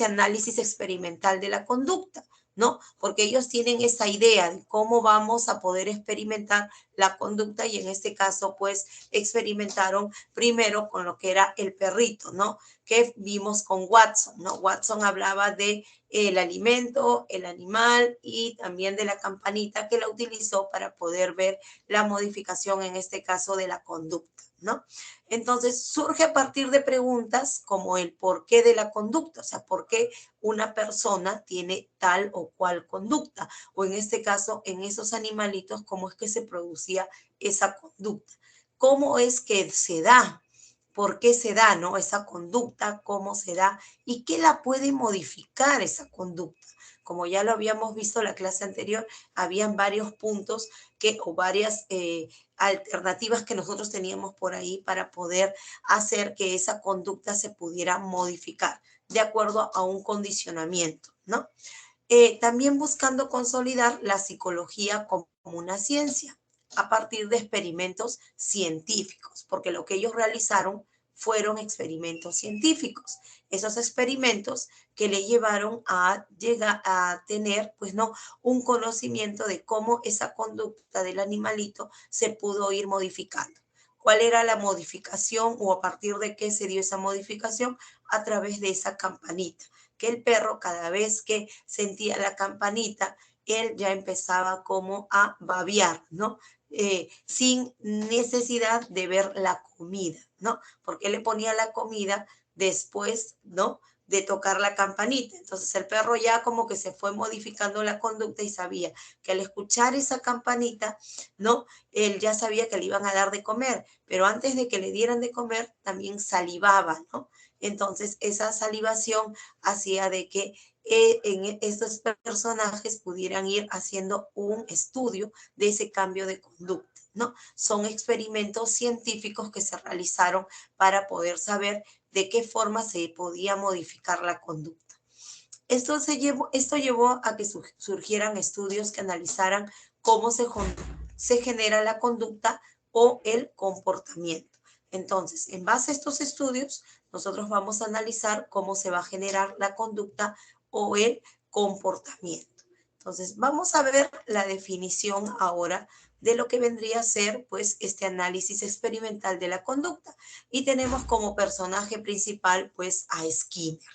este análisis experimental de la conducta, ¿no? Porque ellos tienen esa idea de cómo vamos a poder experimentar la conducta y en este caso, pues, experimentaron primero con lo que era el perrito, ¿no? Que vimos con Watson, ¿no? Watson hablaba de el alimento, el animal y también de la campanita que la utilizó para poder ver la modificación, en este caso, de la conducta, ¿no? Entonces, surge a partir de preguntas como el porqué de la conducta, o sea, por qué una persona tiene tal o cual conducta, o en este caso, en esos animalitos, cómo es que se producía esa conducta, cómo es que se da, por qué se da, ¿no? Esa conducta, cómo se da y qué la puede modificar esa conducta. Como ya lo habíamos visto en la clase anterior, habían varios puntos o varias alternativas que nosotros teníamos por ahí para poder hacer que esa conducta se pudiera modificar de acuerdo a un condicionamiento, ¿no? También buscando consolidar la psicología como una ciencia a partir de experimentos científicos, porque lo que ellos realizaron fueron experimentos científicos. Esos experimentos que le llevaron a llegar a tener, pues no, un conocimiento de cómo esa conducta del animalito se pudo ir modificando. ¿Cuál era la modificación o a partir de qué se dio esa modificación? A través de esa campanita, que el perro cada vez que sentía la campanita, él ya empezaba como a babear, ¿no? Sin necesidad de ver la comida, ¿no? Porque le ponía la comida después, ¿no? De tocar la campanita. Entonces el perro ya como que se fue modificando la conducta y sabía que al escuchar esa campanita, ¿no? Él ya sabía que le iban a dar de comer, pero antes de que le dieran de comer también salivaba, ¿no? Entonces esa salivación hacía de que en estos personajes pudieran ir haciendo un estudio de ese cambio de conducta, ¿no? Son experimentos científicos que se realizaron para poder saber de qué forma se podía modificar la conducta. Esto llevó a que surgieran estudios que analizaran cómo se genera la conducta o el comportamiento. Entonces, en base a estos estudios, nosotros vamos a analizar cómo se va a generar la conducta o el comportamiento. Entonces, vamos a ver la definición ahora de lo que vendría a ser, pues, este análisis experimental de la conducta. Y tenemos como personaje principal, pues, a Skinner,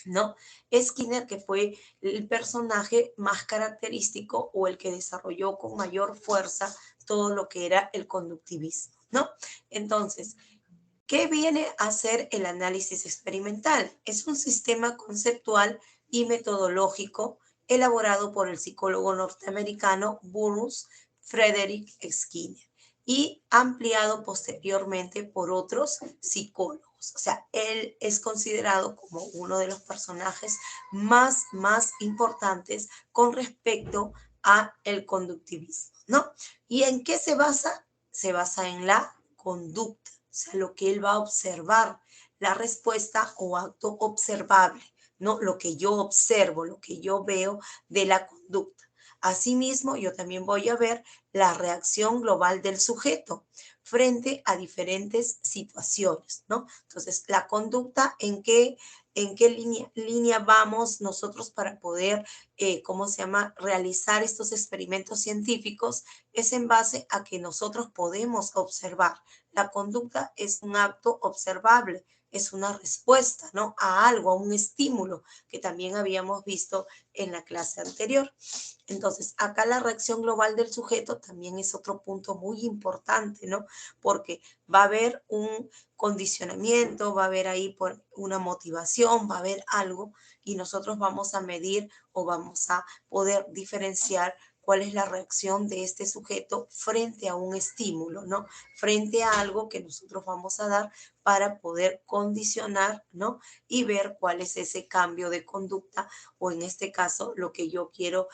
¿no? Skinner, que fue el personaje más característico o el que desarrolló con mayor fuerza todo lo que era el conductivismo, ¿no? Entonces, ¿qué viene a ser el análisis experimental? Es un sistema conceptual y metodológico elaborado por el psicólogo norteamericano Burroughs Frederick Skinner y ampliado posteriormente por otros psicólogos. O sea, él es considerado como uno de los personajes más importantes con respecto a el conductivismo, ¿no? ¿Y en qué se basa? Se basa en la conducta, o sea, lo que él va a observar, la respuesta o acto observable, ¿no? Lo que yo observo, lo que yo veo de la conducta. Asimismo, yo también voy a ver la reacción global del sujeto frente a diferentes situaciones, ¿no? Entonces, la conducta, en qué línea vamos nosotros para poder, ¿cómo se llama?, realizar estos experimentos científicos, es en base a que nosotros podemos observar. La conducta es un acto observable, es una respuesta, ¿no?, a algo, a un estímulo que también habíamos visto en la clase anterior. Entonces, acá la reacción global del sujeto también es otro punto muy importante, ¿no? Porque va a haber un condicionamiento, va a haber ahí por una motivación, va a haber algo y nosotros vamos a medir o vamos a poder diferenciar cuál es la reacción de este sujeto frente a un estímulo, ¿no? Frente a algo que nosotros vamos a dar para poder condicionar, ¿no? Y ver cuál es ese cambio de conducta o en este caso lo que yo quiero,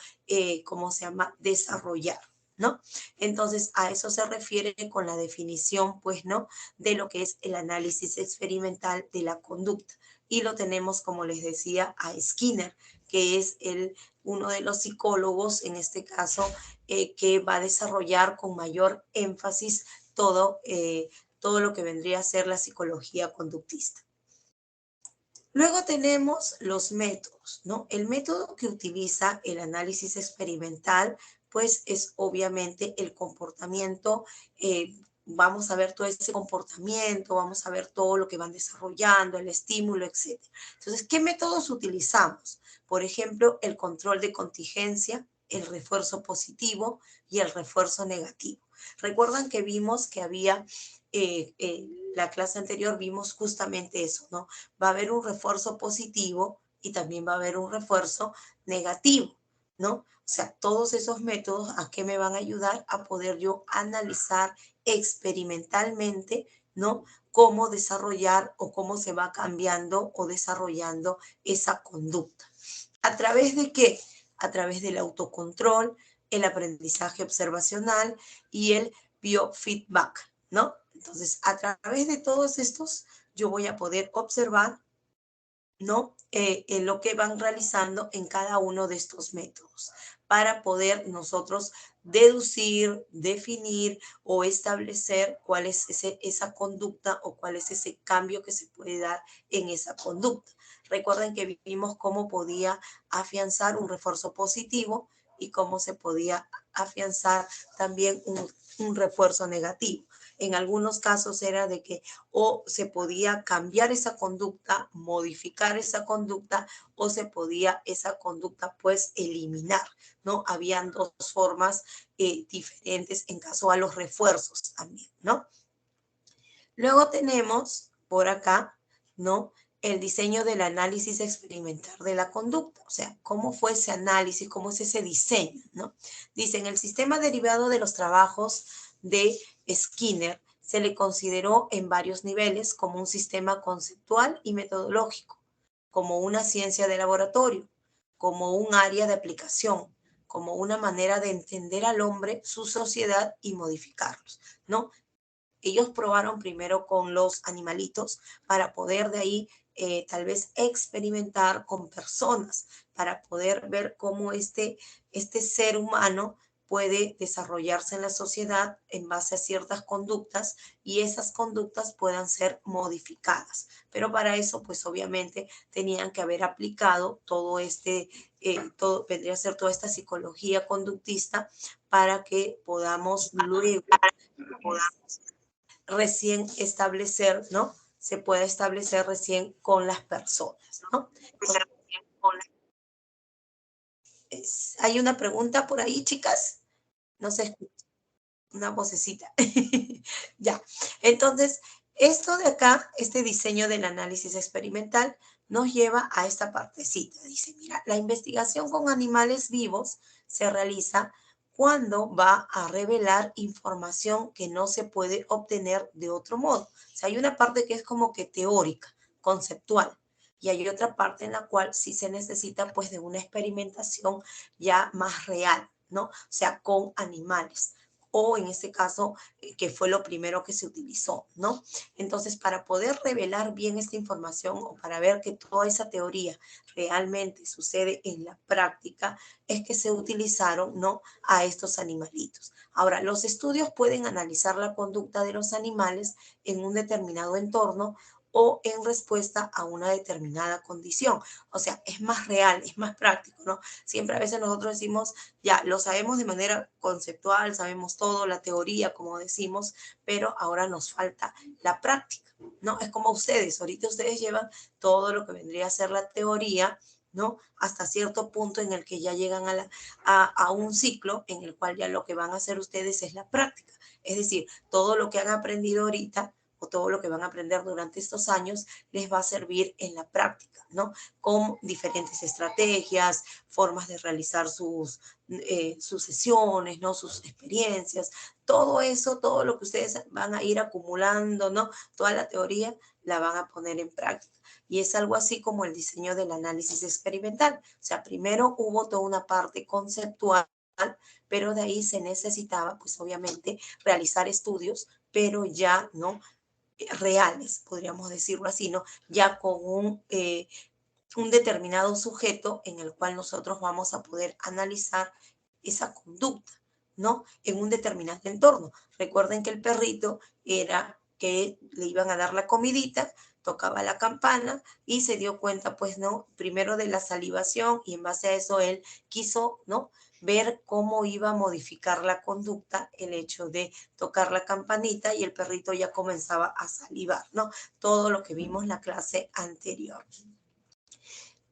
¿cómo se llama?, desarrollar, ¿no? Entonces, a eso se refiere con la definición, pues, ¿no?, de lo que es el análisis experimental de la conducta. Y lo tenemos, como les decía, a Skinner, que es uno de los psicólogos, en este caso, que va a desarrollar con mayor énfasis todo lo que vendría a ser la psicología conductista. Luego tenemos los métodos, ¿no? El método que utiliza el análisis experimental, pues es obviamente el comportamiento, vamos a ver todo ese comportamiento, vamos a ver todo lo que van desarrollando, el estímulo, etc. Entonces, ¿qué métodos utilizamos? Por ejemplo, el control de contingencia, el refuerzo positivo y el refuerzo negativo. Recuerdan que vimos que había, la clase anterior vimos justamente eso, ¿no? Va a haber un refuerzo positivo y también va a haber un refuerzo negativo, ¿no? O sea, todos esos métodos, ¿a qué me van a ayudar? A poder yo analizar experimentalmente, ¿no? Cómo desarrollar o cómo se va cambiando o desarrollando esa conducta. ¿A través de qué? A través del autocontrol, el aprendizaje observacional y el biofeedback, ¿no? Entonces, a través de todos estos, yo voy a poder observar, ¿no? En lo que van realizando en cada uno de estos métodos para poder nosotros deducir, definir o establecer cuál es esa conducta o cuál es ese cambio que se puede dar en esa conducta. Recuerden que vimos cómo podía afianzar un refuerzo positivo y cómo se podía afianzar también un refuerzo negativo. En algunos casos era de que o se podía cambiar esa conducta, modificar esa conducta, o se podía esa conducta pues eliminar, ¿no? Habían dos formas diferentes en caso a los refuerzos también, ¿no? Luego tenemos por acá, ¿no? El diseño del análisis experimental de la conducta, o sea, cómo fue ese análisis, cómo es ese diseño, ¿no? Dicen, el sistema derivado de los trabajos de Skinner se le consideró en varios niveles como un sistema conceptual y metodológico, como una ciencia de laboratorio, como un área de aplicación, como una manera de entender al hombre, su sociedad y modificarlos, ¿no? Ellos probaron primero con los animalitos para poder de ahí tal vez experimentar con personas, para poder ver cómo este ser humano puede desarrollarse en la sociedad en base a ciertas conductas y esas conductas puedan ser modificadas. Pero para eso, pues obviamente tenían que haber aplicado todo vendría a ser toda esta psicología conductista para que podamos luego recién establecer, ¿no? Se puede establecer recién con las personas, ¿no? Entonces, hay una pregunta por ahí, chicas. No se escucha una vocecita. Ya. Entonces, esto de acá, este diseño del análisis experimental, nos lleva a esta partecita. Dice, mira, la investigación con animales vivos se realiza cuando va a revelar información que no se puede obtener de otro modo. O sea, hay una parte que es como que teórica, conceptual, y hay otra parte en la cual sí se necesita pues de una experimentación ya más real, ¿no? O sea, con animales o en este caso, que fue lo primero que se utilizó, ¿no? Entonces, para poder revelar bien esta información o para ver que toda esa teoría realmente sucede en la práctica, es que se utilizaron, ¿no? A estos animalitos. Ahora, los estudios pueden analizar la conducta de los animales en un determinado entorno o en respuesta a una determinada condición. O sea, es más real, es más práctico, ¿no? Siempre a veces nosotros decimos, ya lo sabemos de manera conceptual, sabemos todo, la teoría, como decimos, pero ahora nos falta la práctica, ¿no? Es como ustedes, ahorita ustedes llevan todo lo que vendría a ser la teoría, ¿no? Hasta cierto punto en el que ya llegan a un ciclo en el cual ya lo que van a hacer ustedes es la práctica. Es decir, todo lo que han aprendido ahorita o todo lo que van a aprender durante estos años les va a servir en la práctica, ¿no? Con diferentes estrategias, formas de realizar sus sesiones, ¿no? Sus experiencias, todo eso, todo lo que ustedes van a ir acumulando, ¿no? Toda la teoría la van a poner en práctica. Y es algo así como el diseño del análisis experimental. O sea, primero hubo toda una parte conceptual, pero de ahí se necesitaba, pues obviamente, realizar estudios, pero ya, ¿no? Reales, podríamos decirlo así, ¿no? Ya con un determinado sujeto en el cual nosotros vamos a poder analizar esa conducta, ¿no? En un determinado entorno. Recuerden que el perrito era que le iban a dar la comidita, tocaba la campana y se dio cuenta, pues, ¿no? Primero de la salivación y en base a eso él quiso, ¿no? Ver cómo iba a modificar la conducta el hecho de tocar la campanita y el perrito ya comenzaba a salivar, ¿no? Todo lo que vimos en la clase anterior.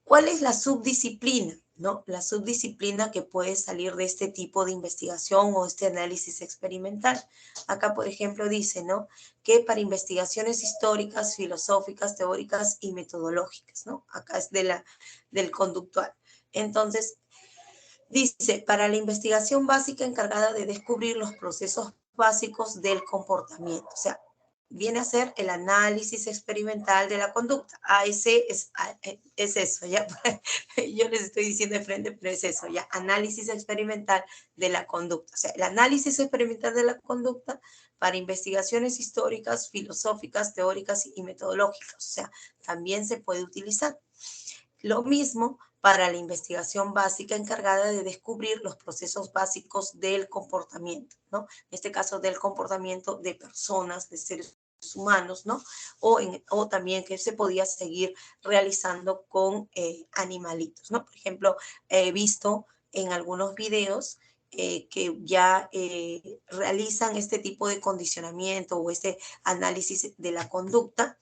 ¿Cuál es la subdisciplina? ¿No? La subdisciplina que puede salir de este tipo de investigación o este análisis experimental. Acá, por ejemplo, dice, ¿no? Que para investigaciones históricas, filosóficas, teóricas y metodológicas, ¿no? Acá es del conductual. Entonces, dice, para la investigación básica encargada de descubrir los procesos básicos del comportamiento. O sea, viene a ser el análisis experimental de la conducta. ese es eso, ¿ya? Yo les estoy diciendo de frente, pero es eso, ¿ya? Análisis experimental de la conducta. O sea, el análisis experimental de la conducta para investigaciones históricas, filosóficas, teóricas y metodológicas. O sea, también se puede utilizar. Lo mismo para la investigación básica encargada de descubrir los procesos básicos del comportamiento, ¿no? En este caso, del comportamiento de personas, de seres humanos, ¿no? O también que se podía seguir realizando con animalitos, ¿no? Por ejemplo, he visto en algunos videos que ya realizan este tipo de condicionamiento o este análisis de la conducta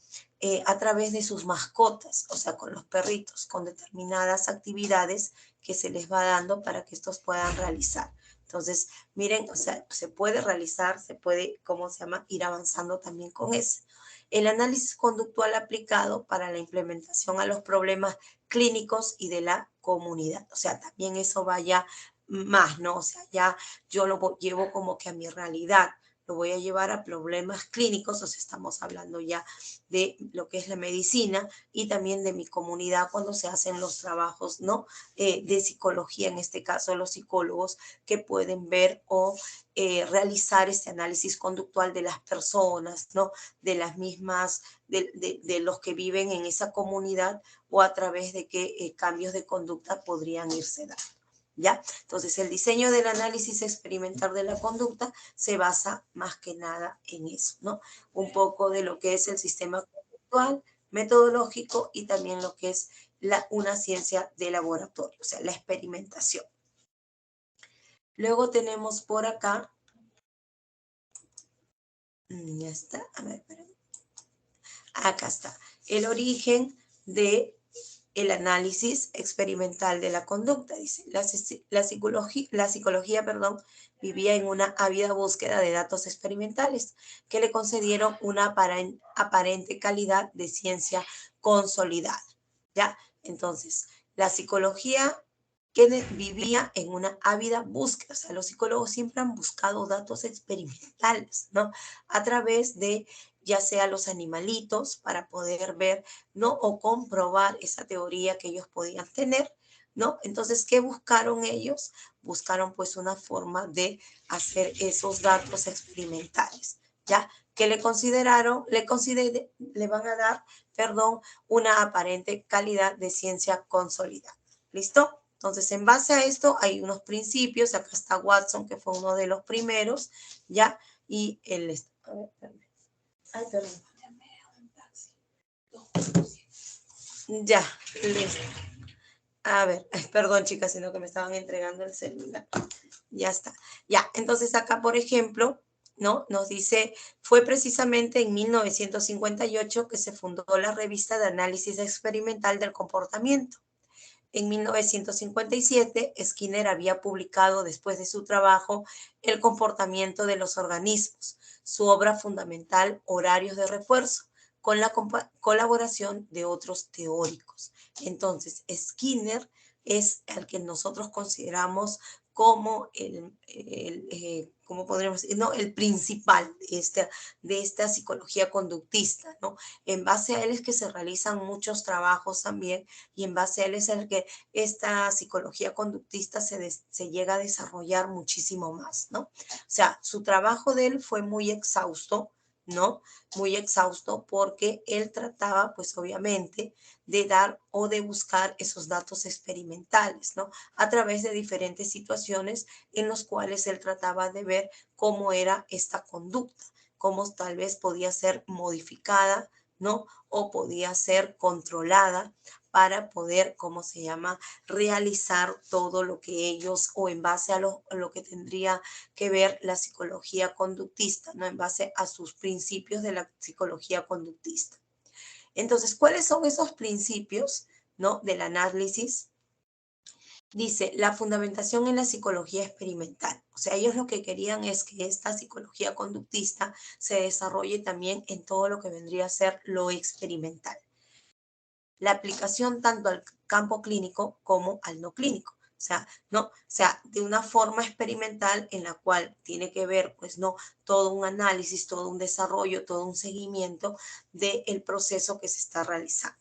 a través de sus mascotas, o sea, con los perritos, con determinadas actividades que se les va dando para que estos puedan realizar. Entonces, miren, o sea, se puede realizar, se puede, ¿cómo se llama?, ir avanzando también con eso. El análisis conductual aplicado para la implementación a los problemas clínicos y de la comunidad. O sea, también eso vaya más, ¿no? O sea, ya yo lo llevo como que a mi realidad, lo voy a llevar a problemas clínicos, o sea, estamos hablando ya de lo que es la medicina y también de mi comunidad cuando se hacen los trabajos, ¿no? De psicología, en este caso los psicólogos que pueden ver o realizar este análisis conductual de las personas, ¿no? De las mismas, de los que viven en esa comunidad o a través de qué cambios de conducta podrían irse dando. ¿Ya? Entonces, el diseño del análisis experimental de la conducta se basa más que nada en eso, ¿no? Un poco de lo que es el sistema conductual, metodológico y también lo que es una ciencia de laboratorio, o sea, la experimentación. Luego tenemos por acá, ya está, a ver, acá está, el origen de el análisis experimental de la conducta. Dice, la psicología, vivía en una ávida búsqueda de datos experimentales que le concedieron una aparente calidad de ciencia consolidada. ¿Ya? Entonces, la psicología que vivía en una ávida búsqueda, o sea, los psicólogos siempre han buscado datos experimentales, ¿no? A través de ya sea los animalitos para poder ver, ¿no? O comprobar esa teoría que ellos podían tener, ¿no? Entonces, ¿qué buscaron ellos? Buscaron pues una forma de hacer esos datos experimentales, ¿ya? Que le van a dar, perdón, una aparente calidad de ciencia consolidada. ¿Listo? Entonces, en base a esto hay unos principios, acá está Watson, que fue uno de los primeros, ¿ya? Y él, a ver, ay, perdón. Ya, listo. A ver, perdón, chicas, sino que me estaban entregando el celular. Ya está. Ya, entonces acá, por ejemplo, ¿no? Nos dice, fue precisamente en 1958 que se fundó la revista de análisis experimental del comportamiento. En 1957, Skinner había publicado, después de su trabajo, El comportamiento de los organismos, su obra fundamental, Horarios de refuerzo, con la colaboración de otros teóricos. Entonces, Skinner es el que nosotros consideramos como ¿cómo podríamos decir? No, el principal de esta psicología conductista, ¿no? En base a él es que se realizan muchos trabajos también y en base a él es el que esta psicología conductista se llega a desarrollar muchísimo más, ¿no? O sea, su trabajo de él fue muy exhausto, ¿no? Muy exhausto porque él trataba, pues obviamente, de dar o de buscar esos datos experimentales, ¿no? A través de diferentes situaciones en los cuales él trataba de ver cómo era esta conducta, cómo tal vez podía ser modificada, ¿no? O podía ser controlada para poder, ¿cómo se llama?, realizar todo lo que ellos, o en base a lo que tendría que ver la psicología conductista, ¿no? En base a sus principios de la psicología conductista. Entonces, ¿cuáles son esos principios, ¿no?, del análisis? Dice, la fundamentación en la psicología experimental. O sea, ellos lo que querían es que esta psicología conductista se desarrolle también en todo lo que vendría a ser lo experimental. La aplicación tanto al campo clínico como al no clínico. O sea, ¿no? O sea, de una forma experimental en la cual tiene que ver, pues, ¿no?, todo un análisis, todo un desarrollo, todo un seguimiento del proceso que se está realizando.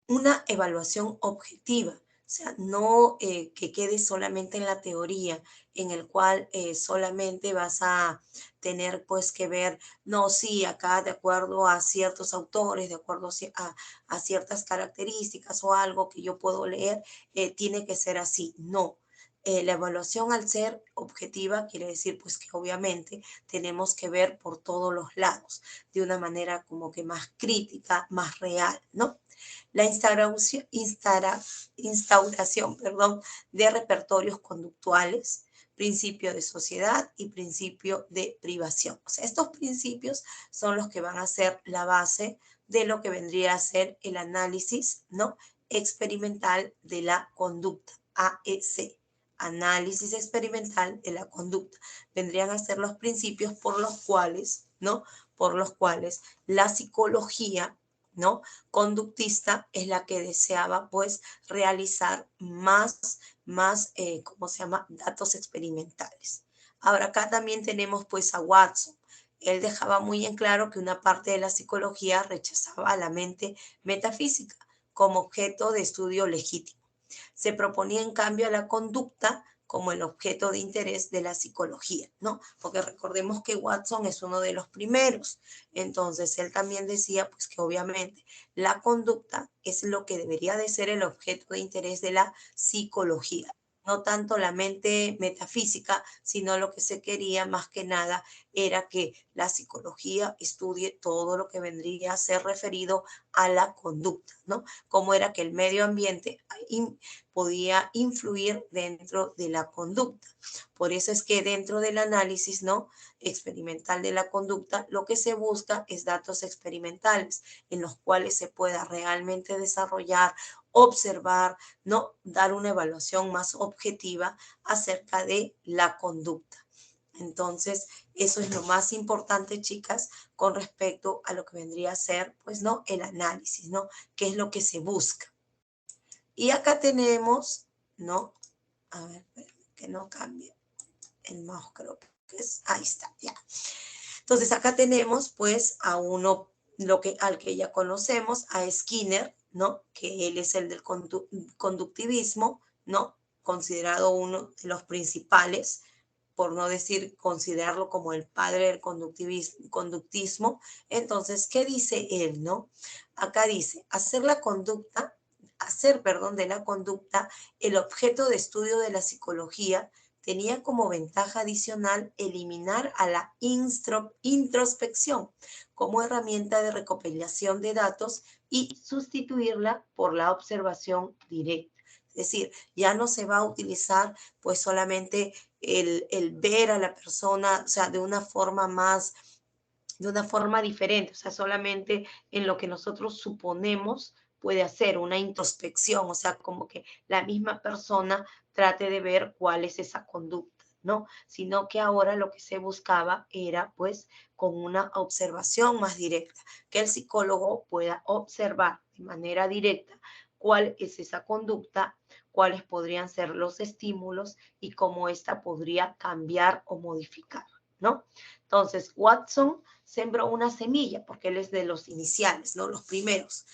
Una evaluación objetiva, o sea, no que quede solamente en la teoría, en el cual solamente vas a tener pues que ver, no, sí, acá de acuerdo a ciertos autores, de acuerdo a ciertas características o algo que yo puedo leer, tiene que ser así. No. La evaluación, al ser objetiva, quiere decir pues que obviamente tenemos que ver por todos los lados, de una manera como que más crítica, más real, ¿no? La instauración, perdón, de repertorios conductuales, principio de sociedad y principio de privación. O sea, estos principios son los que van a ser la base de lo que vendría a ser el análisis, ¿no?, experimental de la conducta, AEC. Análisis experimental de la conducta. Vendrían a ser los principios por los cuales, ¿no?, por los cuales la psicología, ¿no?, conductista es la que deseaba pues realizar más, ¿cómo se llama?, datos experimentales. Ahora acá también tenemos pues a Watson. Él dejaba muy en claro que una parte de la psicología rechazaba a la mente metafísica como objeto de estudio legítimo. Se proponía en cambio a la conducta como el objeto de interés de la psicología, ¿no? Porque recordemos que Watson es uno de los primeros. Entonces, él también decía, pues, que obviamente la conducta es lo que debería de ser el objeto de interés de la psicología. No tanto la mente metafísica, sino lo que se quería más que nada era que la psicología estudie todo lo que vendría a ser referido a la conducta, ¿no? Cómo era que el medio ambiente podía influir dentro de la conducta. Por eso es que dentro del análisis, ¿no?, experimental de la conducta, lo que se busca es datos experimentales en los cuales se pueda realmente desarrollar, observar, ¿no?, dar una evaluación más objetiva acerca de la conducta. Entonces, eso es lo más importante, chicas, con respecto a lo que vendría a ser, pues, ¿no?, el análisis, ¿no?, qué es lo que se busca. Y acá tenemos, ¿no? A ver, que no cambie el mouse, creo que es, ahí está, ya. Entonces acá tenemos pues a uno, al que ya conocemos, a Skinner, ¿no?, que él es el del conductivismo, ¿no?, considerado uno de los principales, por no decir considerarlo como el padre del conductismo. Entonces, ¿qué dice él, no? Acá dice, perdón, de la conducta el objeto de estudio de la psicología tenía como ventaja adicional eliminar a la introspección como herramienta de recopilación de datos y sustituirla por la observación directa. Es decir, ya no se va a utilizar pues solamente el ver a la persona, o sea, de una forma diferente, o sea, solamente en lo que nosotros suponemos puede hacer una introspección, o sea, como que la misma persona trate de ver cuál es esa conducta, ¿no? Sino que ahora lo que se buscaba era, pues, con una observación más directa, que el psicólogo pueda observar de manera directa cuál es esa conducta, cuáles podrían ser los estímulos y cómo ésta podría cambiar o modificar, ¿no? Entonces, Watson sembró una semilla, porque él es de los iniciales, ¿no?, los primeros.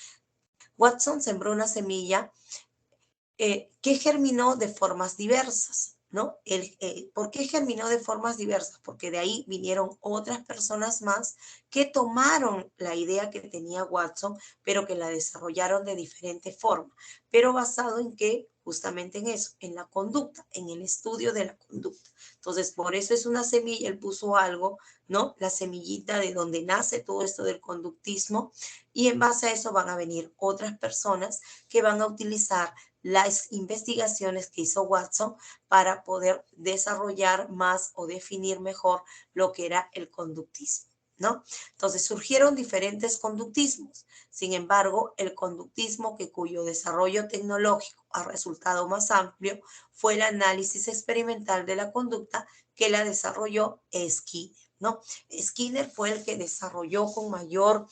Watson sembró una semilla que germinó de formas diversas, ¿no? ¿Por qué germinó de formas diversas? Porque de ahí vinieron otras personas más que tomaron la idea que tenía Watson, pero que la desarrollaron de diferente forma, pero basado en que justamente en eso, en la conducta, en el estudio de la conducta. Entonces, por eso es una semilla, él puso algo, ¿no? La semillita de donde nace todo esto del conductismo, y en base a eso van a venir otras personas que van a utilizar las investigaciones que hizo Watson para poder desarrollar más o definir mejor lo que era el conductismo, ¿no? Entonces surgieron diferentes conductismos. Sin embargo, el conductismo cuyo desarrollo tecnológico ha resultado más amplio fue el análisis experimental de la conducta, que la desarrolló Skinner, ¿no? Skinner fue el que desarrolló con mayor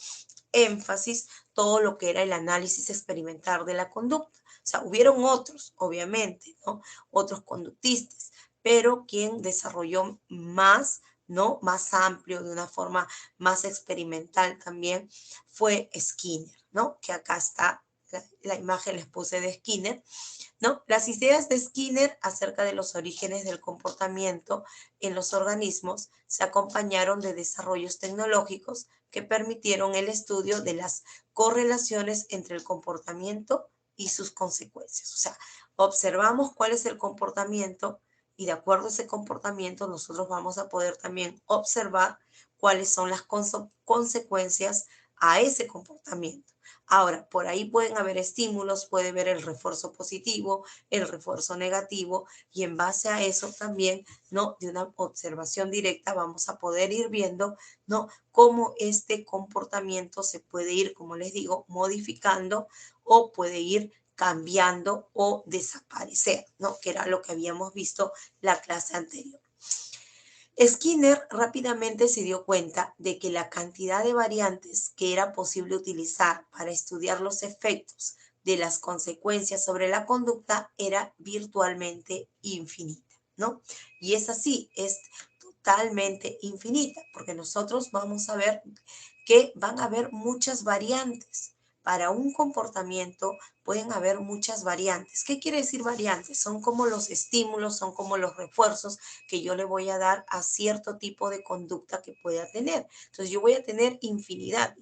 énfasis todo lo que era el análisis experimental de la conducta. O sea, hubieron otros, obviamente, ¿no? Otros conductistas, pero quien desarrolló más, ¿no? Más amplio, de una forma más experimental también, fue Skinner, ¿no? Que acá está la imagen, les puse de Skinner, ¿no? Las ideas de Skinner acerca de los orígenes del comportamiento en los organismos se acompañaron de desarrollos tecnológicos que permitieron el estudio de las correlaciones entre el comportamiento y sus consecuencias. O sea, observamos cuál es el comportamiento y de acuerdo a ese comportamiento nosotros vamos a poder también observar cuáles son las consecuencias a ese comportamiento. Ahora, por ahí pueden haber estímulos, puede haber el refuerzo positivo, el refuerzo negativo, y en base a eso también, ¿no? De una observación directa vamos a poder ir viendo, ¿no? Cómo este comportamiento se puede ir, como les digo, modificando o puede ir cambiando o desaparecer, ¿no? Que era lo que habíamos visto la clase anterior. Skinner rápidamente se dio cuenta de que la cantidad de variantes que era posible utilizar para estudiar los efectos de las consecuencias sobre la conducta era virtualmente infinita, ¿no? Y es así, es totalmente infinita, porque nosotros vamos a ver que van a haber muchas variantes. Para un comportamiento pueden haber muchas variantes. ¿Qué quiere decir variantes? Son como los estímulos, son como los refuerzos que yo le voy a dar a cierto tipo de conducta que pueda tener. Entonces yo voy a tener infinidad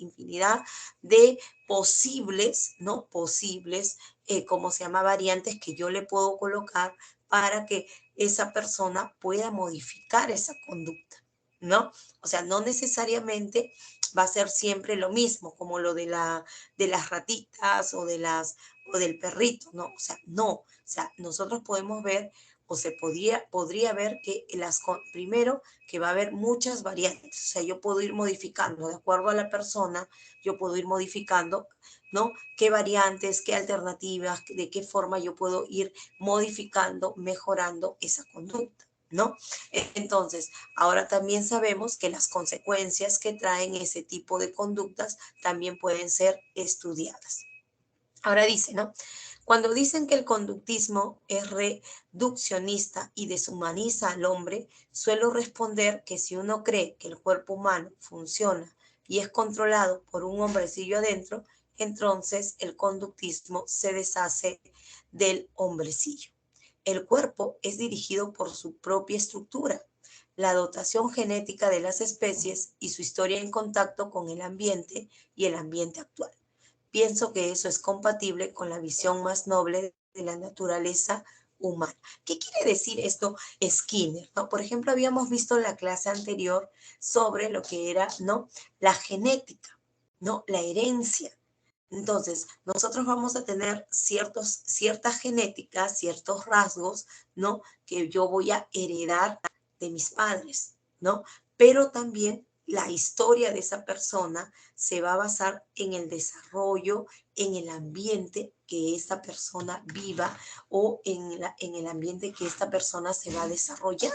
de posibles, ¿no? Posibles, ¿cómo se llama? Variantes que yo le puedo colocar para que esa persona pueda modificar esa conducta, ¿no? O sea, no necesariamente va a ser siempre lo mismo, como lo de las ratitas o del perrito, ¿no? O sea, no. O sea, nosotros podemos ver o se podría ver que primero que va a haber muchas variantes, o sea, yo puedo ir modificando de acuerdo a la persona, yo puedo ir modificando, ¿no? ¿Qué variantes, qué alternativas, de qué forma yo puedo ir modificando, mejorando esa conducta, ¿no? Entonces, ahora también sabemos que las consecuencias que traen ese tipo de conductas también pueden ser estudiadas. Ahora dice, ¿no? Cuando dicen que el conductismo es reduccionista y deshumaniza al hombre, suelo responder que si uno cree que el cuerpo humano funciona y es controlado por un hombrecillo adentro, entonces el conductismo se deshace del hombrecillo. El cuerpo es dirigido por su propia estructura, la dotación genética de las especies y su historia en contacto con el ambiente y el ambiente actual. Pienso que eso es compatible con la visión más noble de la naturaleza humana. ¿Qué quiere decir esto Skinner? ¿No? Por ejemplo, habíamos visto en la clase anterior sobre lo que era, ¿no? La genética, ¿no? La herencia. Entonces, nosotros vamos a tener ciertas genéticas, ciertos rasgos, ¿no? Que yo voy a heredar de mis padres, ¿no? Pero también la historia de esa persona se va a basar en el desarrollo, en el ambiente que esta persona viva o en el ambiente que esta persona se va a desarrollar,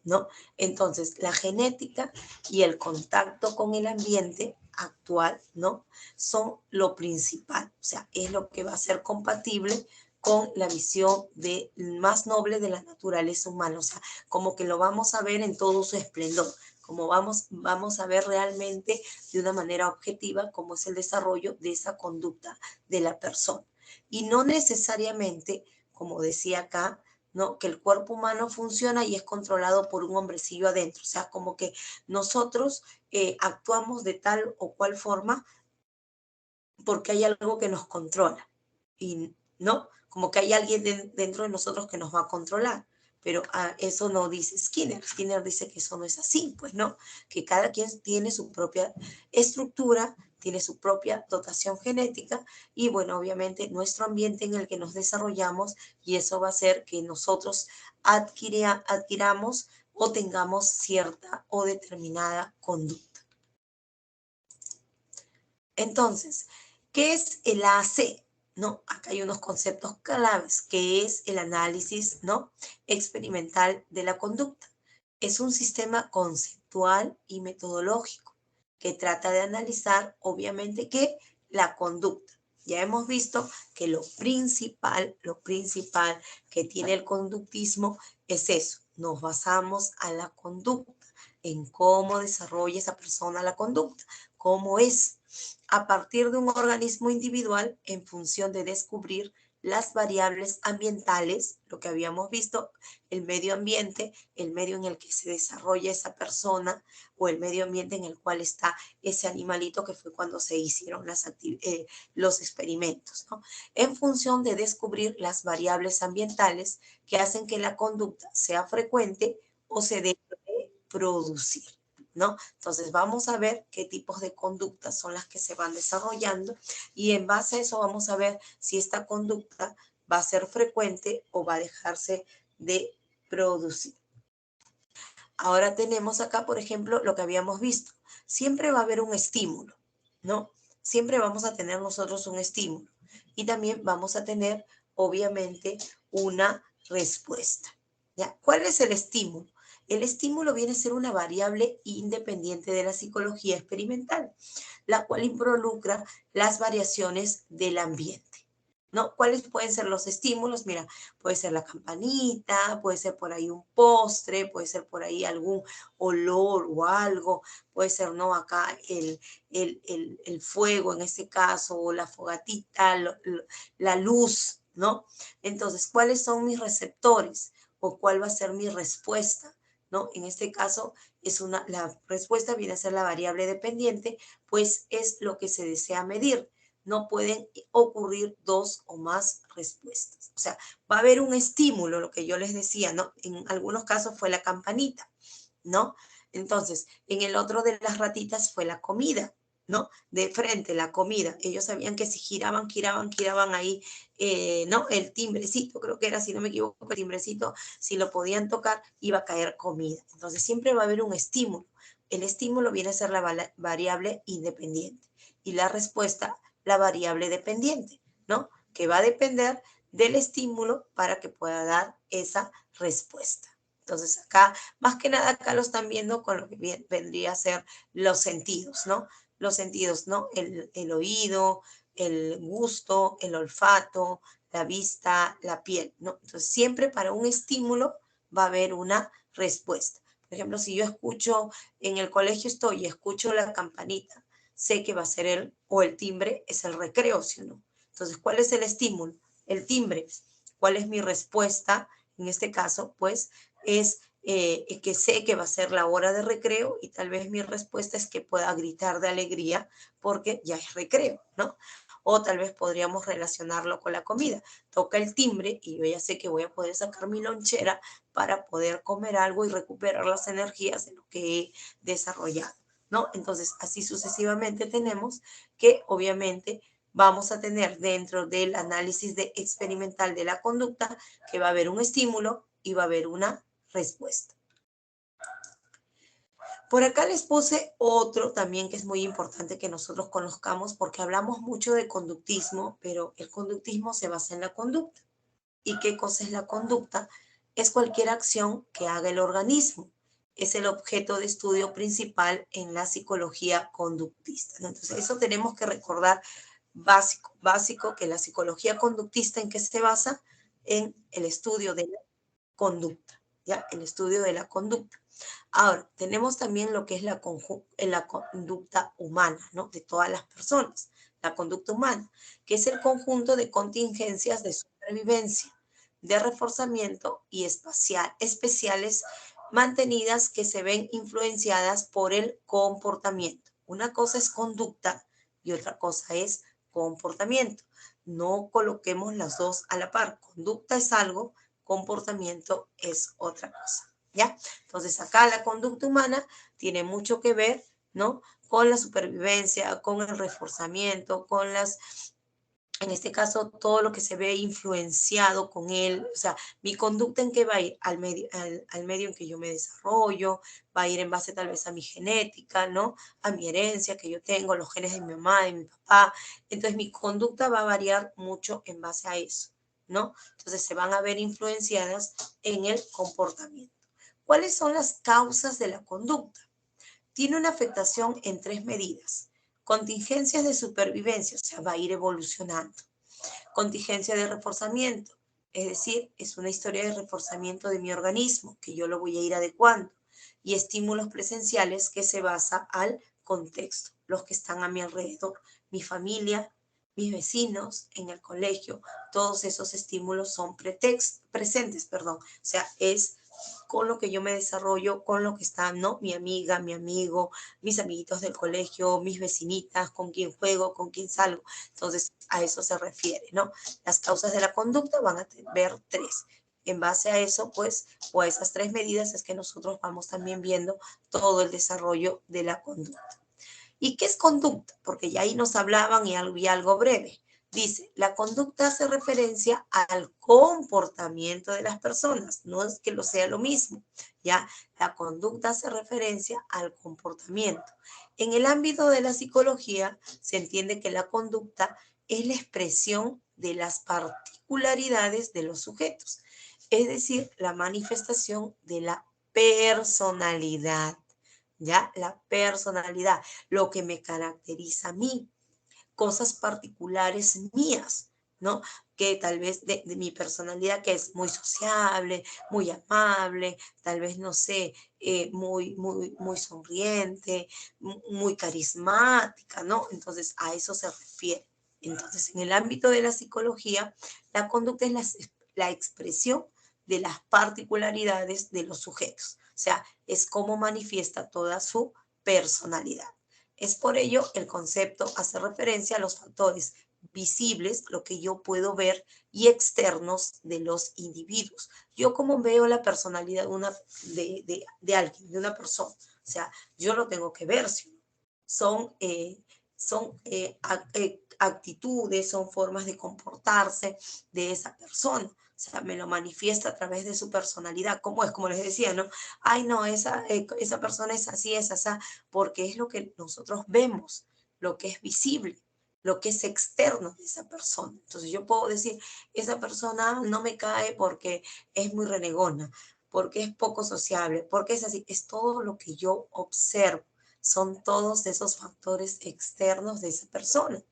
¿no? Entonces, la genética y el contacto con el ambiente actual, ¿no? Son lo principal, o sea, es lo que va a ser compatible con la visión más noble de la naturaleza humana, o sea, como que lo vamos a ver en todo su esplendor, como vamos a ver realmente de una manera objetiva cómo es el desarrollo de esa conducta de la persona. Y no necesariamente, como decía acá, ¿no? Que el cuerpo humano funciona y es controlado por un hombrecillo adentro. O sea, como que nosotros actuamos de tal o cual forma porque hay algo que nos controla. Y no, como que hay alguien dentro de nosotros que nos va a controlar. Pero eso no dice Skinner. Skinner dice que eso no es así, pues no, que cada quien tiene su propia estructura, tiene su propia dotación genética y bueno, obviamente nuestro ambiente en el que nos desarrollamos y eso va a hacer que nosotros adquiramos o tengamos cierta o determinada conducta. Entonces, ¿qué es el AC? ¿No? Acá hay unos conceptos claves, que es el análisis, ¿no?, experimental de la conducta. Es un sistema conceptual y metodológico que trata de analizar, obviamente, que la conducta. Ya hemos visto que lo principal que tiene el conductismo es eso. Nos basamos a la conducta, en cómo desarrolla esa persona la conducta, cómo es a partir de un organismo individual en función de descubrir las variables ambientales, lo que habíamos visto, el medio ambiente, el medio en el que se desarrolla esa persona o el medio ambiente en el cual está ese animalito que fue cuando se hicieron los experimentos, ¿no? En función de descubrir las variables ambientales que hacen que la conducta sea frecuente o se debe producir, ¿no? Entonces vamos a ver qué tipos de conductas son las que se van desarrollando y en base a eso vamos a ver si esta conducta va a ser frecuente o va a dejarse de producir. Ahora tenemos acá, por ejemplo, lo que habíamos visto. Siempre va a haber un estímulo, ¿no? Siempre vamos a tener nosotros un estímulo y también vamos a tener, obviamente, una respuesta. ¿Ya? ¿Cuál es el estímulo? El estímulo viene a ser una variable independiente de la psicología experimental, la cual involucra las variaciones del ambiente, ¿no? ¿Cuáles pueden ser los estímulos? Mira, puede ser la campanita, puede ser por ahí un postre, puede ser por ahí algún olor o algo, puede ser, ¿no? Acá el fuego en este caso, o la fogatita, la luz, ¿no? Entonces, ¿cuáles son mis receptores? ¿O cuál va a ser mi respuesta? ¿No? En este caso, la respuesta viene a ser la variable dependiente, pues es lo que se desea medir. No pueden ocurrir dos o más respuestas. O sea, va a haber un estímulo, lo que yo les decía, ¿no? En algunos casos fue la campanita, ¿no? Entonces, en el otro de las ratitas fue la comida, ¿no? De frente, la comida. Ellos sabían que si giraban ahí, ¿no? El timbrecito, creo que era, si no me equivoco, el timbrecito, si lo podían tocar, iba a caer comida. Entonces, siempre va a haber un estímulo. El estímulo viene a ser la variable independiente y la respuesta, la variable dependiente, ¿no? Que va a depender del estímulo para que pueda dar esa respuesta. Entonces acá, más que nada, acá lo están viendo con lo que vendría a ser los sentidos, ¿no? Los sentidos, ¿no? El oído, el gusto, el olfato, la vista, la piel, ¿no? Entonces siempre para un estímulo va a haber una respuesta. Por ejemplo, si yo escucho, en el colegio estoy y escucho la campanita, sé que va a ser el timbre, es el recreo, ¿sí o no? Entonces, ¿cuál es el estímulo? El timbre. ¿Cuál es mi respuesta? En este caso, pues, es que sé que va a ser la hora de recreo y tal vez mi respuesta es que pueda gritar de alegría porque ya es recreo, ¿no? O tal vez podríamos relacionarlo con la comida. Toca el timbre y yo ya sé que voy a poder sacar mi lonchera para poder comer algo y recuperar las energías de lo que he desarrollado, ¿no? Entonces, así sucesivamente tenemos que obviamente vamos a tener dentro del análisis experimental de la conducta que va a haber un estímulo y va a haber una respuesta. Por acá les puse otro también que es muy importante que nosotros conozcamos porque hablamos mucho de conductismo, pero el conductismo se basa en la conducta. ¿Y qué cosa es la conducta? Es cualquier acción que haga el organismo. Es el objeto de estudio principal en la psicología conductista, ¿no? Entonces, eso tenemos que recordar básico, que la psicología conductista, ¿en qué se basa? En el estudio de la conducta, ¿ya? El estudio de la conducta. Ahora, tenemos también lo que es la conducta humana, ¿no? De todas las personas. La conducta humana, que es el conjunto de contingencias de supervivencia, de reforzamiento y especiales mantenidas que se ven influenciadas por el comportamiento. Una cosa es conducta y otra cosa es comportamiento. No coloquemos las dos a la par. Conducta es algo, comportamiento es otra cosa, ¿ya? Entonces acá la conducta humana tiene mucho que ver, ¿no? Con la supervivencia, con el reforzamiento, con las, en este caso, todo lo que se ve influenciado con él. O sea, mi conducta en qué va a ir al medio en que yo me desarrollo, va a ir en base tal vez a mi genética, ¿no? A mi herencia que yo tengo, los genes de mi mamá, de mi papá. Entonces mi conducta va a variar mucho en base a eso, ¿no? Entonces se van a ver influenciadas en el comportamiento. ¿Cuáles son las causas de la conducta? Tiene una afectación en tres medidas. Contingencias de supervivencia, o sea, va a ir evolucionando. Contingencia de reforzamiento, es decir, es una historia de reforzamiento de mi organismo que yo lo voy a ir adecuando. Y estímulos presenciales que se basa al contexto, los que están a mi alrededor, mi familia, mis vecinos, en el colegio, todos esos estímulos son presentes, o sea, es con lo que yo me desarrollo, con lo que están, ¿no? Mi amiga, mi amigo, mis amiguitos del colegio, mis vecinitas, con quién juego, con quién salgo. Entonces, a eso se refiere, ¿no? Las causas de la conducta van a ver tres. En base a eso, pues, o a esas tres medidas es que nosotros vamos también viendo todo el desarrollo de la conducta. ¿Y qué es conducta? Porque ya ahí nos hablaban y algo breve. Dice, la conducta hace referencia al comportamiento de las personas, no es que lo sea lo mismo, ¿ya? La conducta hace referencia al comportamiento. En el ámbito de la psicología se entiende que la conducta es la expresión de las particularidades de los sujetos, es decir, la manifestación de la personalidad, ¿ya? La personalidad, lo que me caracteriza a mí, cosas particulares mías, ¿no? Que tal vez de mi personalidad, que es muy sociable, muy amable, tal vez, no sé, muy sonriente, muy carismática, ¿no? Entonces, a eso se refiere. Entonces, en el ámbito de la psicología, la conducta es la expresión de las particularidades de los sujetos. O sea, es cómo manifiesta toda su personalidad. Es por ello el concepto hace referencia a los factores visibles, lo que yo puedo ver, y externos de los individuos. Yo como veo la personalidad de alguien, de una persona. O sea, yo lo tengo que ver. Son actitudes, son formas de comportarse de esa persona. O sea, me lo manifiesta a través de su personalidad. ¿Cómo es? Como les decía, ¿no? Ay, no, esa persona es así, es así, porque es lo que nosotros vemos, lo que es visible, lo que es externo de esa persona. Entonces yo puedo decir, esa persona no me cae porque es muy renegona, porque es poco sociable, porque es así. Es todo lo que yo observo. Son todos esos factores externos de esa persona.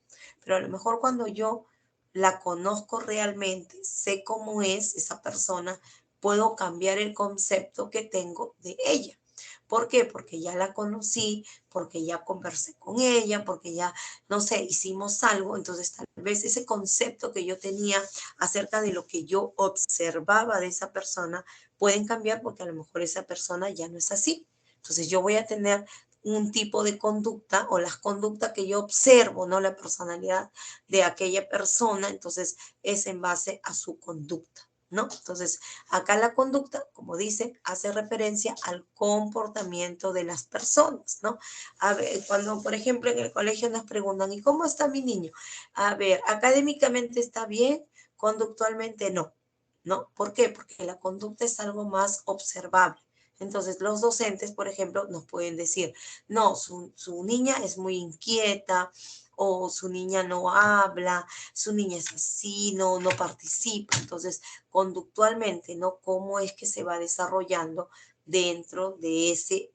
Pero a lo mejor cuando yo la conozco realmente, sé cómo es esa persona, puedo cambiar el concepto que tengo de ella. ¿Por qué? Porque ya la conocí, porque ya conversé con ella, porque ya, no sé, hicimos algo. Entonces, tal vez ese concepto que yo tenía acerca de lo que yo observaba de esa persona pueden cambiar porque a lo mejor esa persona ya no es así. Entonces, yo voy a tener un tipo de conducta o las conductas que yo observo, ¿no? La personalidad de aquella persona, entonces es en base a su conducta, ¿no? Entonces, acá la conducta, como dice, hace referencia al comportamiento de las personas, ¿no? A ver, cuando, por ejemplo, en el colegio nos preguntan, ¿y cómo está mi niño? A ver, académicamente está bien, conductualmente no, ¿no? ¿Por qué? Porque la conducta es algo más observable. Entonces, los docentes, por ejemplo, nos pueden decir, no, su niña es muy inquieta, o su niña no habla, su niña es así, no participa. Entonces, conductualmente, ¿no? ¿Cómo es que se va desarrollando dentro de ese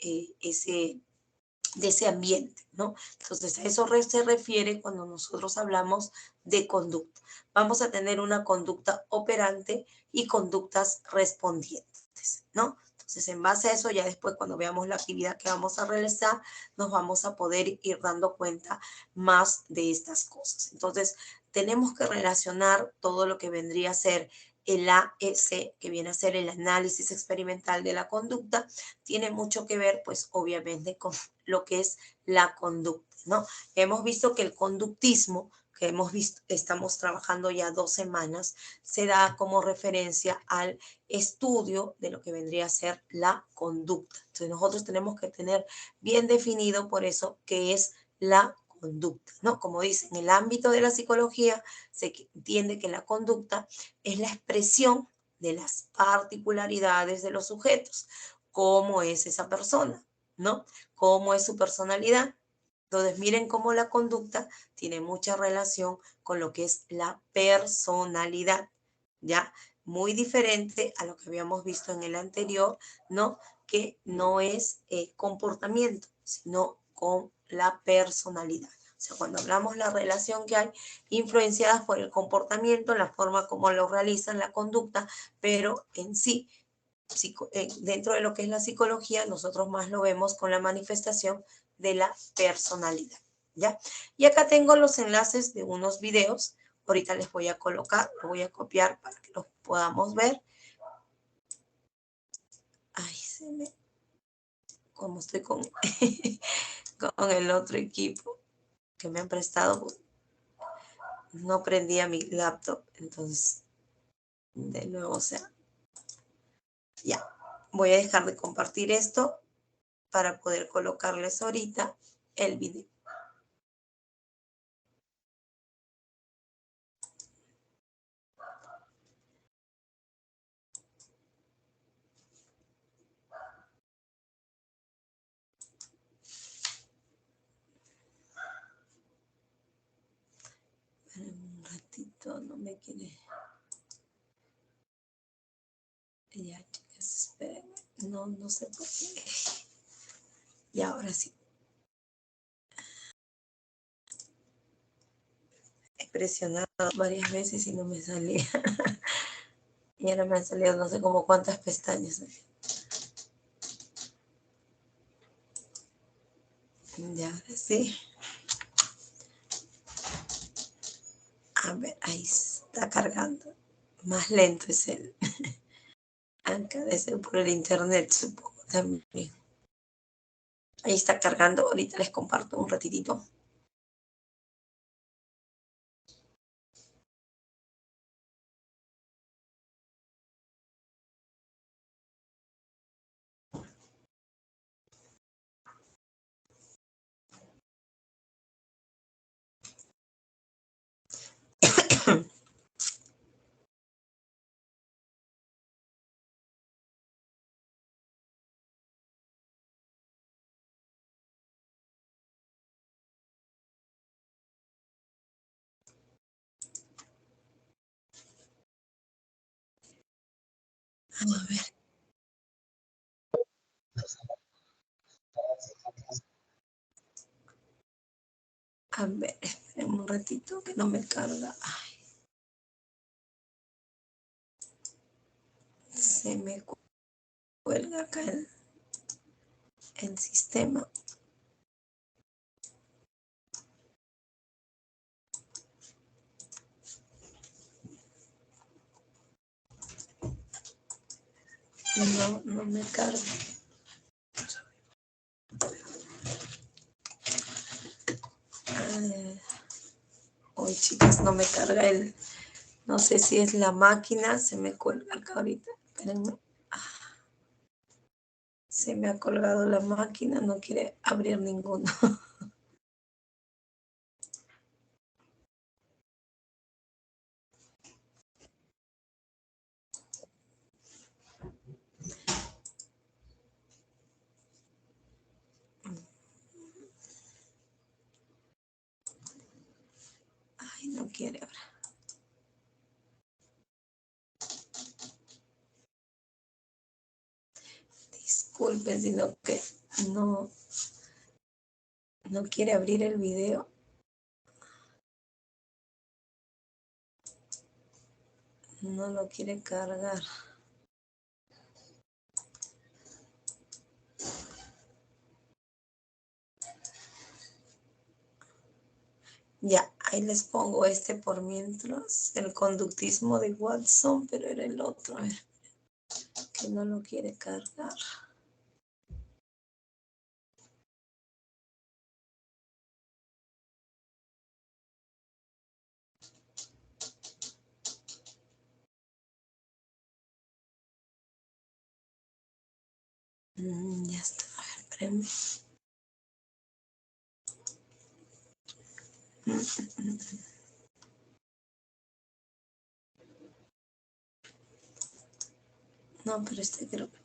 ambiente, ¿no? Entonces, a eso se refiere cuando nosotros hablamos de conducta. Vamos a tener una conducta operante y conductas respondientes, ¿no? Entonces, en base a eso, ya después cuando veamos la actividad que vamos a realizar, nos vamos a poder ir dando cuenta más de estas cosas. Entonces, tenemos que relacionar todo lo que vendría a ser el AEC, que viene a ser el análisis experimental de la conducta, tiene mucho que ver, pues, obviamente, con lo que es la conducta, ¿no? Hemos visto que el conductismo que hemos visto, estamos trabajando ya 2 semanas, se da como referencia al estudio de lo que vendría a ser la conducta. Entonces nosotros tenemos que tener bien definido por eso qué es la conducta, ¿no? Como dice, en el ámbito de la psicología se entiende que la conducta es la expresión de las particularidades de los sujetos, cómo es esa persona, ¿no? Cómo es su personalidad. Entonces, miren cómo la conducta tiene mucha relación con lo que es la personalidad, ¿ya? Muy diferente a lo que habíamos visto en el anterior, ¿no? Que no es comportamiento, sino con la personalidad. O sea, cuando hablamos la relación que hay influenciadas por el comportamiento, la forma como lo realizan, la conducta, pero en sí, dentro de lo que es la psicología, nosotros más lo vemos con la manifestación de la personalidad, ¿ya? Y acá tengo los enlaces de unos videos. Ahorita les voy a colocar, lo voy a copiar para que los podamos ver. Ay, como estoy con, con el otro equipo que me han prestado, pues, no prendía mi laptop, entonces, de nuevo, o sea, ya. Voy a dejar de compartir esto para poder colocarles ahorita el video. Un ratito, no me quiere. Ya, chicas, espérenme. No sé por qué. Y ahora sí. He presionado varias veces y no me salía. Y ahora me han salido no sé como cuántas pestañas. Ya, ahora sí. A ver, ahí está cargando. Más lento es el. Acá debe ser por el internet, supongo también. Ahí está cargando. Ahorita les comparto un ratitito. A ver, esperen un ratito que no me carga. Ay, se me cuelga acá el sistema. No me carga. Hoy, chicas, no me carga el. No sé si es la máquina, se me cuelga acá ahorita. Espérenme. Se me ha colgado la máquina, no quiere abrir ninguno. Ay, no quiere abrir. Disculpen, sino que no quiere abrir el video. No lo quiere cargar. Ya, ahí les pongo este por mientras. El conductismo de Watson, pero era el otro. A ver, que no lo quiere cargar. Ya está. A ver, espérenme. No, pero este creo que...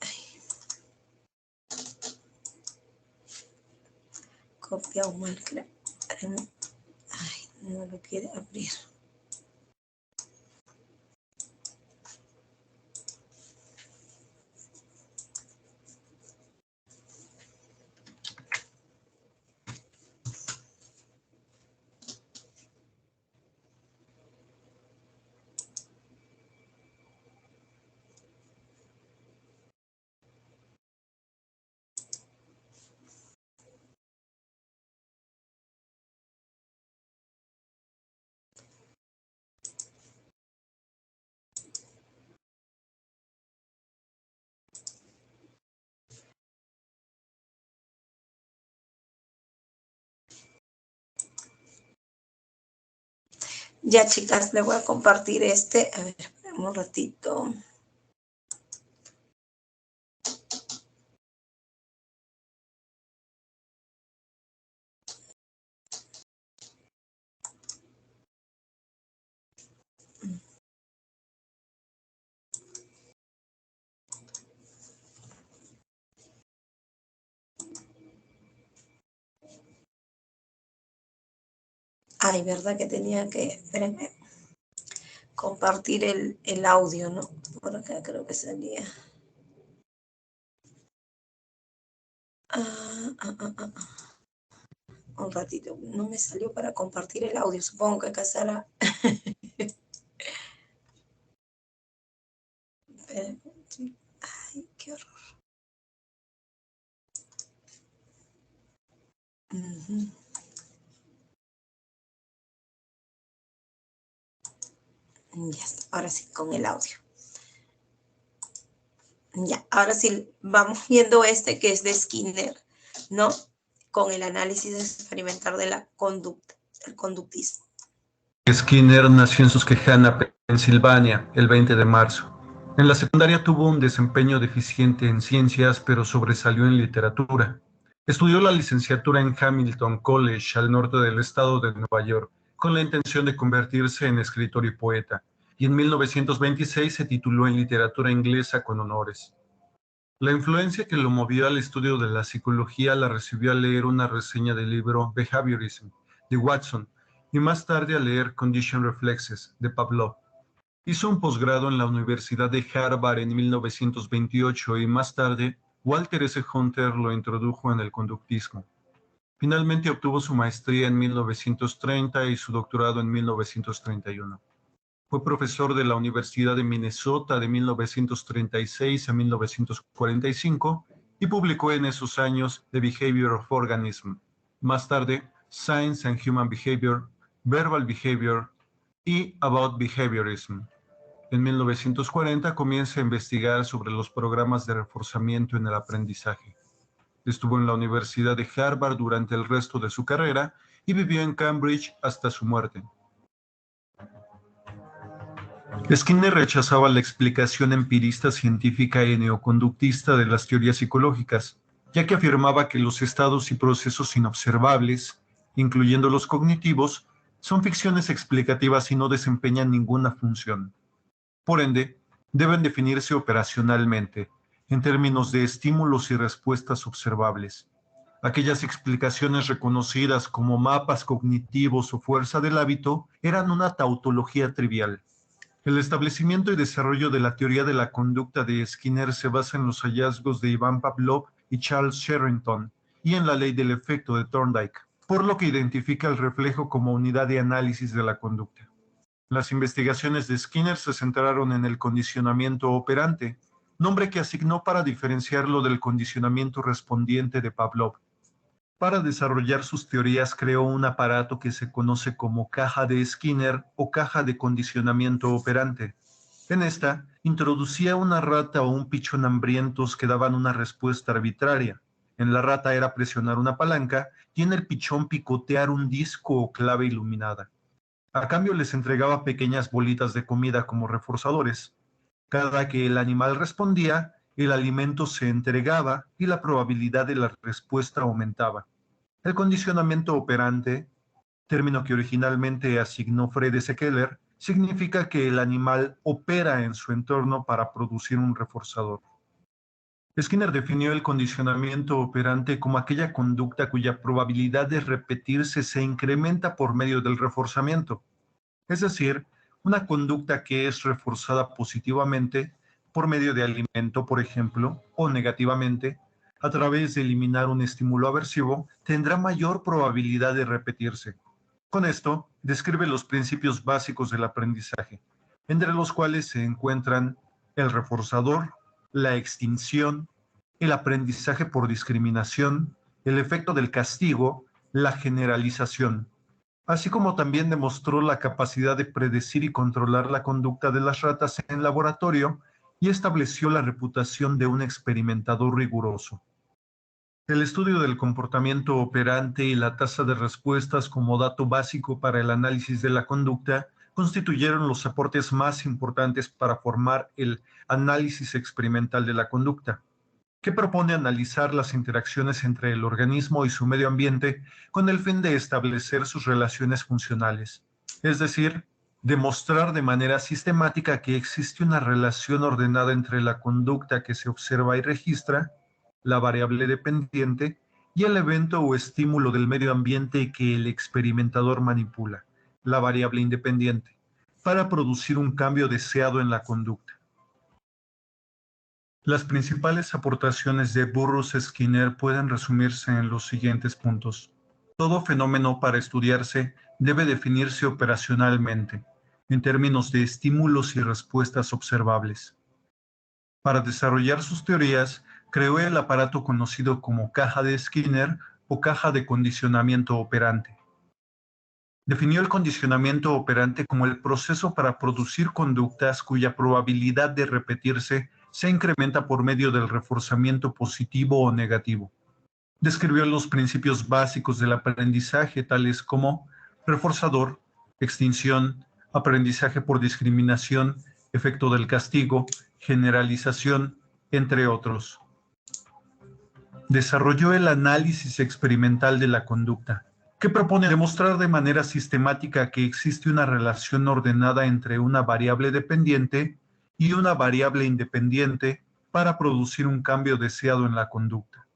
Copiado mal, creo. Espérenme. Ay, no lo quiere abrir. Ya, chicas, les voy a compartir este. A ver, esperen un ratito. Ay, verdad que tenía que, espérenme, compartir el audio, ¿no? Por acá creo que salía. Un ratito, no me salió para compartir el audio, supongo que acá será. Ay, qué horror. Ya está, ahora sí, con el audio. Ya, ahora sí, vamos viendo este que es de Skinner, ¿no? Con el análisis experimental de la conducta, el conductismo. Skinner nació en Susquehanna, Pensilvania, el 20 de marzo. En la secundaria tuvo un desempeño deficiente en ciencias, pero sobresalió en literatura. Estudió la licenciatura en Hamilton College, al norte del estado de Nueva York, con la intención de convertirse en escritor y poeta, y en 1926 se tituló en literatura inglesa con honores. La influencia que lo movió al estudio de la psicología la recibió al leer una reseña del libro Behaviorism de Watson y más tarde al leer Conditioned Reflexes de Pavlov. Hizo un posgrado en la Universidad de Harvard en 1928 y más tarde Walter S. Hunter lo introdujo en el conductismo. Finalmente obtuvo su maestría en 1930 y su doctorado en 1931. Fue profesor de la Universidad de Minnesota de 1936 a 1945 y publicó en esos años The Behavior of Organism. Más tarde, Science and Human Behavior, Verbal Behavior y About Behaviorism. En 1940 comienza a investigar sobre los programas de reforzamiento en el aprendizaje. Estuvo en la Universidad de Harvard durante el resto de su carrera y vivió en Cambridge hasta su muerte. Skinner rechazaba la explicación empirista científica y neoconductista de las teorías psicológicas, ya que afirmaba que los estados y procesos inobservables, incluyendo los cognitivos, son ficciones explicativas y no desempeñan ninguna función. Por ende, deben definirse operacionalmente, en términos de estímulos y respuestas observables. Aquellas explicaciones reconocidas como mapas cognitivos o fuerza del hábito eran una tautología trivial. El establecimiento y desarrollo de la teoría de la conducta de Skinner se basa en los hallazgos de Ivan Pavlov y Charles Sherrington y en la ley del efecto de Thorndike, por lo que identifica el reflejo como unidad de análisis de la conducta. Las investigaciones de Skinner se centraron en el condicionamiento operante, nombre que asignó para diferenciarlo del condicionamiento respondiente de Pavlov. Para desarrollar sus teorías creó un aparato que se conoce como caja de Skinner o caja de condicionamiento operante. En esta, introducía una rata o un pichón hambrientos que daban una respuesta arbitraria. En la rata era presionar una palanca y en el pichón picotear un disco o clave iluminada. A cambio les entregaba pequeñas bolitas de comida como reforzadores. Cada que el animal respondía, el alimento se entregaba y la probabilidad de la respuesta aumentaba. El condicionamiento operante, término que originalmente asignó Fred S. Keller, significa que el animal opera en su entorno para producir un reforzador. Skinner definió el condicionamiento operante como aquella conducta cuya probabilidad de repetirse se incrementa por medio del reforzamiento, es decir, una conducta que es reforzada positivamente por medio de alimento, por ejemplo, o negativamente, a través de eliminar un estímulo aversivo, tendrá mayor probabilidad de repetirse. Con esto, describe los principios básicos del aprendizaje, entre los cuales se encuentran el reforzador, la extinción, el aprendizaje por discriminación, el efecto del castigo, la generalización, así como también demostró la capacidad de predecir y controlar la conducta de las ratas en laboratorio y estableció la reputación de un experimentador riguroso. El estudio del comportamiento operante y la tasa de respuestas como dato básico para el análisis de la conducta constituyeron los aportes más importantes para formar el análisis experimental de la conducta, que propone analizar las interacciones entre el organismo y su medio ambiente con el fin de establecer sus relaciones funcionales, es decir, demostrar de manera sistemática que existe una relación ordenada entre la conducta que se observa y registra, la variable dependiente, y el evento o estímulo del medio ambiente que el experimentador manipula, la variable independiente, para producir un cambio deseado en la conducta. Las principales aportaciones de Burrus Skinner pueden resumirse en los siguientes puntos. Todo fenómeno para estudiarse debe definirse operacionalmente, en términos de estímulos y respuestas observables. Para desarrollar sus teorías, creó el aparato conocido como caja de Skinner o caja de condicionamiento operante. Definió el condicionamiento operante como el proceso para producir conductas cuya probabilidad de repetirse se incrementa por medio del reforzamiento positivo o negativo. Describió los principios básicos del aprendizaje, tales como reforzador, extinción, aprendizaje por discriminación, efecto del castigo, generalización, entre otros. Desarrolló el análisis experimental de la conducta, que propone demostrar de manera sistemática que existe una relación ordenada entre una variable dependiente y una variable independiente para producir un cambio deseado en la conducta.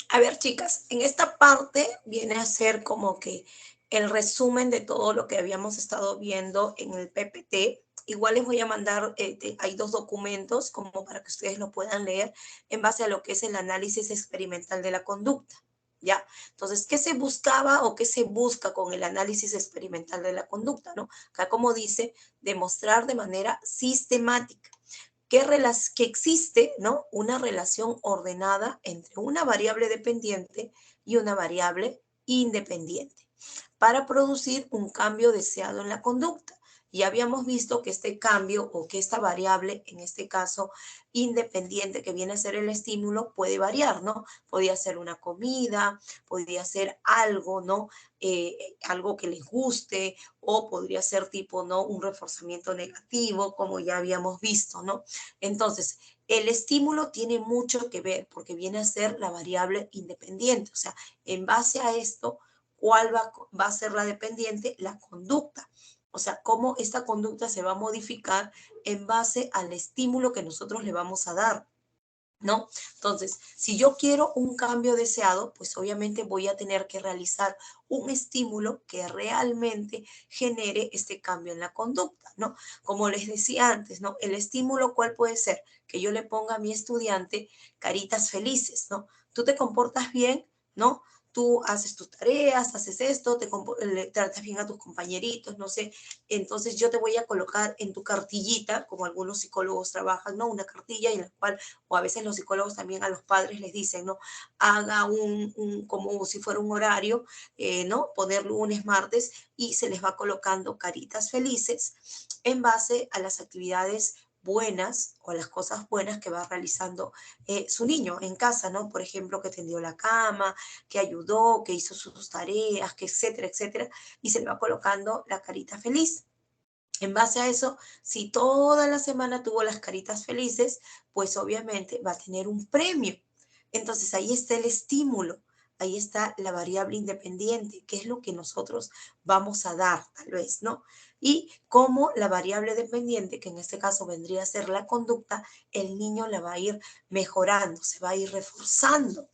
A ver, chicas, en esta parte viene a ser como que el resumen de todo lo que habíamos estado viendo en el PPT. Igual les voy a mandar, hay dos documentos como para que ustedes lo puedan leer en base a lo que es el análisis experimental de la conducta. ¿Ya? Entonces, ¿qué se buscaba o qué se busca con el análisis experimental de la conducta? ¿No? Acá, como dice, demostrar de manera sistemática que existe, ¿no?, una relación ordenada entre una variable dependiente y una variable independiente para producir un cambio deseado en la conducta. Y habíamos visto que este cambio o que esta variable, en este caso independiente, que viene a ser el estímulo, puede variar, ¿no? Podría ser una comida, podría ser algo, ¿no? Algo que les guste, o podría ser tipo, ¿no?, un reforzamiento negativo, como ya habíamos visto, ¿no? Entonces, el estímulo tiene mucho que ver porque viene a ser la variable independiente. O sea, en base a esto, ¿cuál va a ser la dependiente? La conducta. O sea, cómo esta conducta se va a modificar en base al estímulo que nosotros le vamos a dar, ¿no? Entonces, si yo quiero un cambio deseado, pues obviamente voy a tener que realizar un estímulo que realmente genere este cambio en la conducta, ¿no? Como les decía antes, ¿no? El estímulo, ¿cuál puede ser? Que yo le ponga a mi estudiante caritas felices, ¿no? Tú te comportas bien, ¿no? Tú haces tus tareas, haces esto, le tratas bien a tus compañeritos, no sé. Entonces yo te voy a colocar en tu cartillita, como algunos psicólogos trabajan, ¿no? Una cartilla en la cual, o a veces los psicólogos también a los padres les dicen, ¿no? Haga como si fuera un horario, ¿no? Poner lunes, martes, y se les va colocando caritas felices en base a las actividades buenas o las cosas buenas que va realizando su niño en casa, ¿no? Por ejemplo, que tendió la cama, que ayudó, que hizo sus tareas, que etcétera, etcétera, y se le va colocando la carita feliz. En base a eso, si toda la semana tuvo las caritas felices, pues obviamente va a tener un premio. Entonces ahí está el estímulo, ahí está la variable independiente, que es lo que nosotros vamos a dar, tal vez, ¿no? Y como la variable dependiente, que en este caso vendría a ser la conducta, el niño la va a ir mejorando, se va a ir reforzando,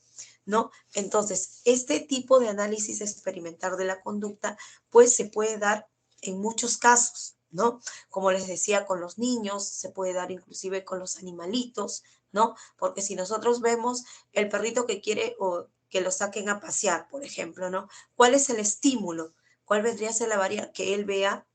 ¿no? Entonces, este tipo de análisis experimental de la conducta, pues se puede dar en muchos casos, ¿no? Como les decía, con los niños, se puede dar inclusive con los animalitos, ¿no? Porque si nosotros vemos el perrito que quiere o que lo saquen a pasear, por ejemplo, ¿no? ¿Cuál es el estímulo? ¿Cuál vendría a ser la variable? Que él vea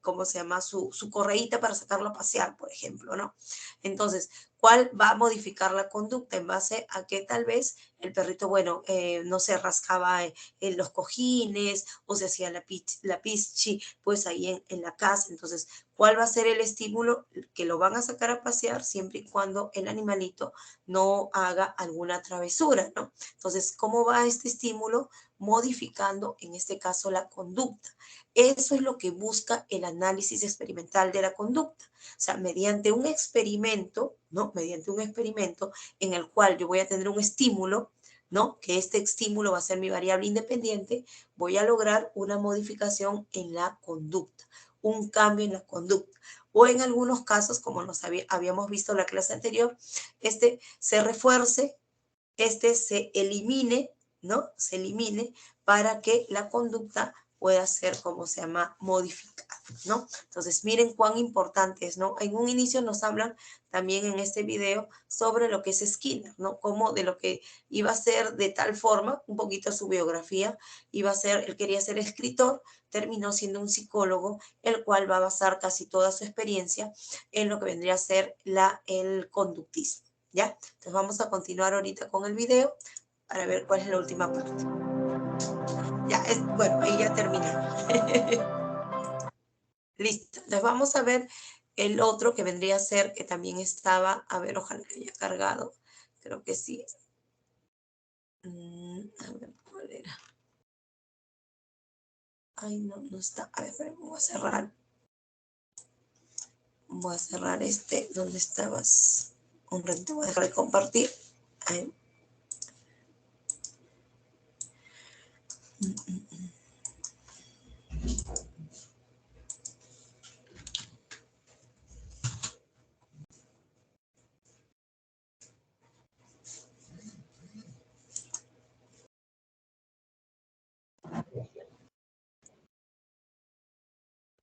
¿cómo se llama? Su correíta para sacarlo a pasear, por ejemplo, ¿no? Entonces, ¿cuál va a modificar la conducta en base a que tal vez el perrito, bueno, no se rascaba en los cojines o se hacía la pischi, pues ahí en la casa? Entonces, ¿cuál va a ser el estímulo? Que lo van a sacar a pasear siempre y cuando el animalito no haga alguna travesura, ¿no? Entonces, ¿cómo va este estímulo? Modificando, en este caso, la conducta. Eso es lo que busca el análisis experimental de la conducta. O sea, mediante un experimento, ¿no? Mediante un experimento en el cual yo voy a tener un estímulo, ¿no? Que este estímulo va a ser mi variable independiente, voy a lograr una modificación en la conducta, un cambio en la conducta. O en algunos casos, como nos habíamos visto en la clase anterior, este se refuerce, este se elimine, ¿no? Se elimine para que la conducta pueda ser, como se llama, modificada, ¿no? Entonces, miren cuán importante es, ¿no? En un inicio nos hablan también en este video sobre lo que es Skinner, ¿no? Como de lo que iba a ser de tal forma, un poquito su biografía, iba a ser, él quería ser escritor, terminó siendo un psicólogo, el cual va a basar casi toda su experiencia en lo que vendría a ser el conductismo, ¿ya? Entonces vamos a continuar ahorita con el video para ver cuál es la última parte. Ya, bueno, ahí ya terminé. Listo. Entonces vamos a ver el otro que vendría a ser, que también estaba, a ver, ojalá que haya cargado. Creo que sí. A ver, ¿cuál era? Ay, no, no está. A ver, voy a cerrar. Voy a cerrar este, ¿dónde estabas? Un ratito voy a dejar de compartir. Ahí.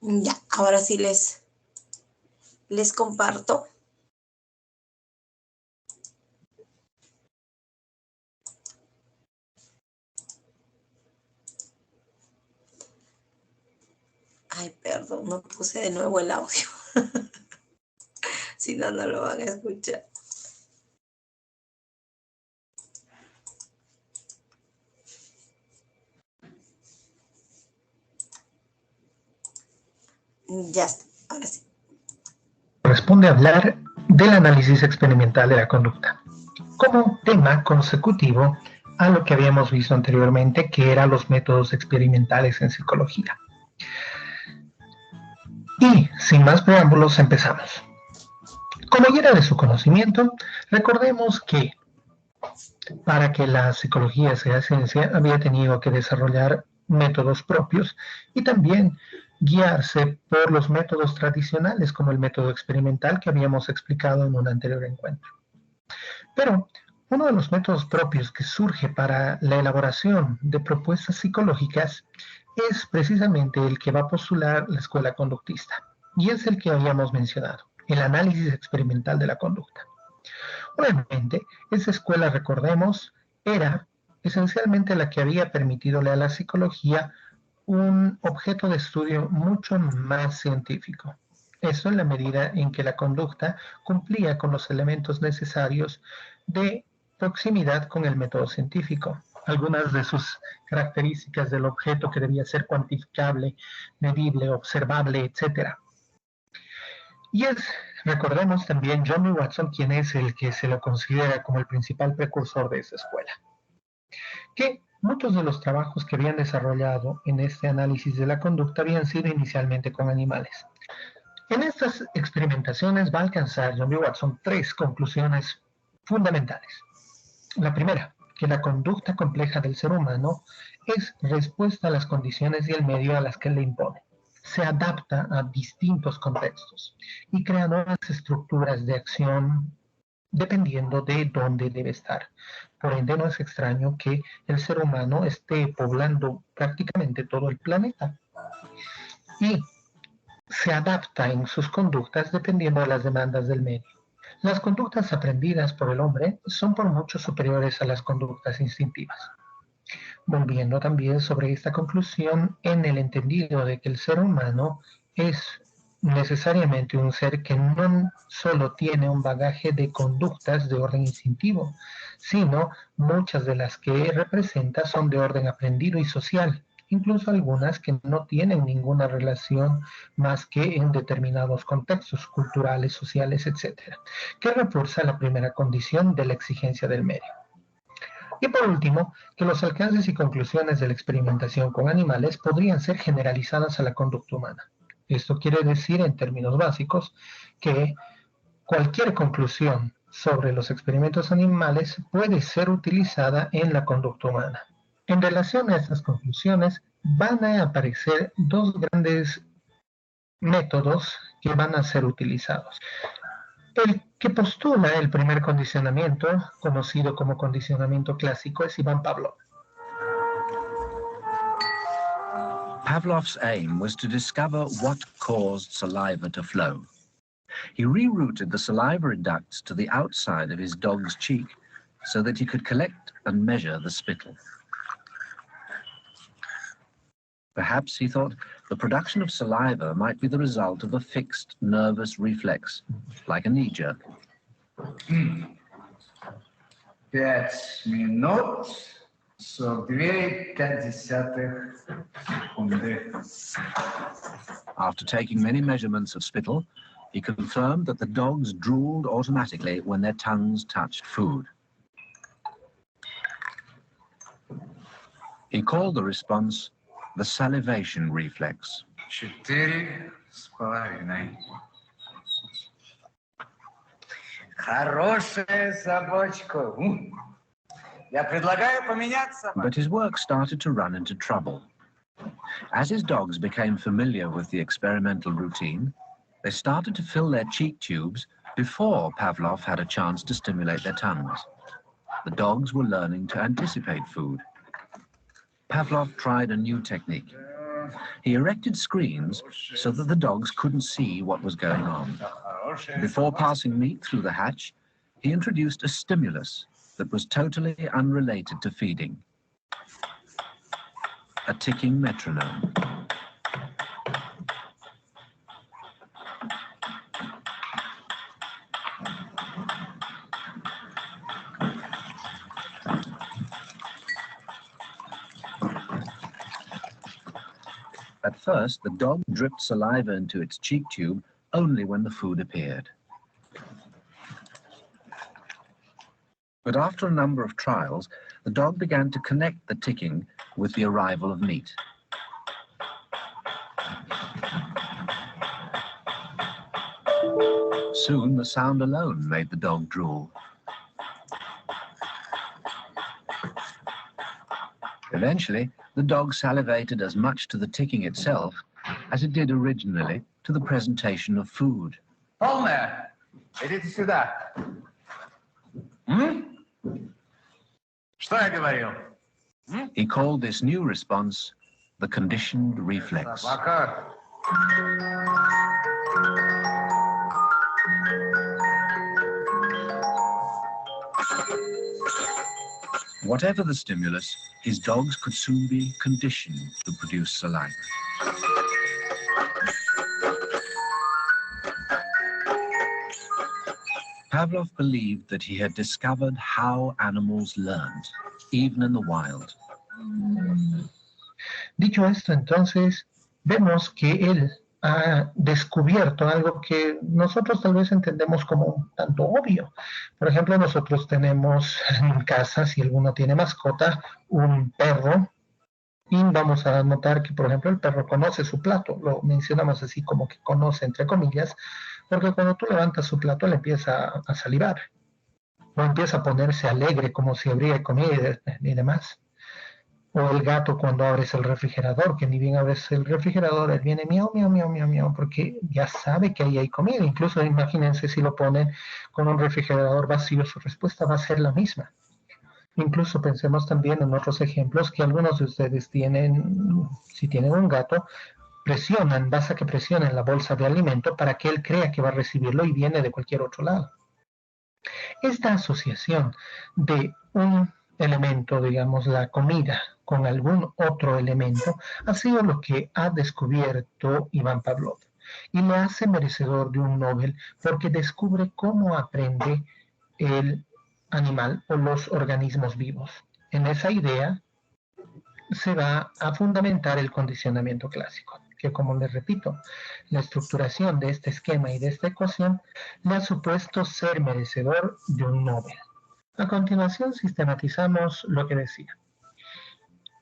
Ya, ahora sí les comparto. Ay, perdón, no puse de nuevo el audio. Si no, no lo van a escuchar. Ya está, ahora sí. Corresponde hablar del análisis experimental de la conducta, como tema consecutivo a lo que habíamos visto anteriormente, que eran los métodos experimentales en psicología. Y, sin más preámbulos, empezamos. Como ya era de su conocimiento, recordemos que para que la psicología sea ciencia, había tenido que desarrollar métodos propios y también guiarse por los métodos tradicionales, como el método experimental que habíamos explicado en un anterior encuentro. Pero uno de los métodos propios que surge para la elaboración de propuestas psicológicas es precisamente el que va a postular la escuela conductista, y es el que habíamos mencionado, el análisis experimental de la conducta. Obviamente, esa escuela, recordemos, era esencialmente la que había permitidole a la psicología un objeto de estudio mucho más científico. Eso en la medida en que la conducta cumplía con los elementos necesarios de proximidad con el método científico. Algunas de sus características del objeto que debía ser cuantificable, medible, observable, etc. Y es, recordemos también, John B. Watson, quien es el que se lo considera como el principal precursor de esa escuela, que Muchos de los trabajos que habían desarrollado en este análisis de la conducta habían sido inicialmente con animales. En estas experimentaciones va a alcanzar John B. Watson 3 conclusiones fundamentales. La primera, que la conducta compleja del ser humano es respuesta a las condiciones y el medio a las que le impone. Se adapta a distintos contextos y crea nuevas estructuras de acción dependiendo de dónde debe estar. Por ende, no es extraño que el ser humano esté poblando prácticamente todo el planeta y se adapta en sus conductas dependiendo de las demandas del medio. Las conductas aprendidas por el hombre son por mucho superiores a las conductas instintivas. Volviendo también sobre esta conclusión en el entendido de que el ser humano es necesariamente un ser que no solo tiene un bagaje de conductas de orden instintivo, sino muchas de las que representa son de orden aprendido y social, incluso algunas que no tienen ninguna relación más que en determinados contextos culturales, sociales, etc., que refuerza la primera condición de la exigencia del medio. Y por último, que los alcances y conclusiones de la experimentación con animales podrían ser generalizadas a la conducta humana. Esto quiere decir, en términos básicos, que cualquier conclusión sobre los experimentos animales puede ser utilizada en la conducta humana. En relación a estas conclusiones, van a aparecer dos grandes métodos que van a ser utilizados. El que postula el primer condicionamiento, conocido como condicionamiento clásico, es Ivan Pavlov. Pavlov's aim was to discover what caused saliva to flow. He rerouted the salivary ducts to the outside of his dog's cheek so that he could collect and measure the spittle. Perhaps, he thought, the production of saliva might be the result of a fixed nervous reflex, like a knee jerk. 5 минут 42,5 секунды. After taking many measurements of spittle, he confirmed that the dogs drooled automatically when their tongues touched food. He called the response the salivation reflex. 4,5. Хорошая собачка. Я предлагаю поменяться. But his work started to run into trouble. As his dogs became familiar with the experimental routine, they started to fill their cheek tubes before Pavlov had a chance to stimulate their tongues. The dogs were learning to anticipate food. Pavlov tried a new technique. He erected screens so that the dogs couldn't see what was going on. Before passing meat through the hatch, he introduced a stimulus that was totally unrelated to feeding. A ticking metronome. At first, the dog dripped saliva into its cheek tube only when the food appeared. But after a number of trials, the dog began to connect the ticking with the arrival of meat. Soon, the sound alone made the dog drool. Eventually, the dog salivated as much to the ticking itself as it did originally to the presentation of food. Полная. Идите сюда. Что я говорил? He called this new response the conditioned reflex. Собака. Whatever the stimulus, his dogs could soon be conditioned to produce saliva. Pavlov believed that he had discovered how animals learned, even in the wild. Dicho esto, entonces, vemos que él ha descubierto algo que nosotros tal vez entendemos como un tanto obvio. Por ejemplo, nosotros tenemos en casa, si alguno tiene mascota, un perro, y vamos a notar que, por ejemplo, el perro conoce su plato. Lo mencionamos así como que conoce, entre comillas, porque cuando tú levantas su plato, él empieza a salivar, o empieza a ponerse alegre como si habría comida y demás. O el gato cuando abres el refrigerador, que ni bien abres el refrigerador, él viene miau, miau, miau, miau, miau, porque ya sabe que ahí hay comida. Incluso imagínense si lo ponen con un refrigerador vacío, su respuesta va a ser la misma. Incluso pensemos también en otros ejemplos que algunos de ustedes tienen, si tienen un gato, presionan, basta que presionen la bolsa de alimento para que él crea que va a recibirlo y viene de cualquier otro lado. Esta asociación de un elemento, digamos la comida, con algún otro elemento, ha sido lo que ha descubierto Iván Pavlov y lo hace merecedor de un Nobel porque descubre cómo aprende el animal o los organismos vivos. En esa idea se va a fundamentar el condicionamiento clásico, que como les repito, la estructuración de este esquema y de esta ecuación le ha supuesto ser merecedor de un Nobel. A continuación sistematizamos lo que decía.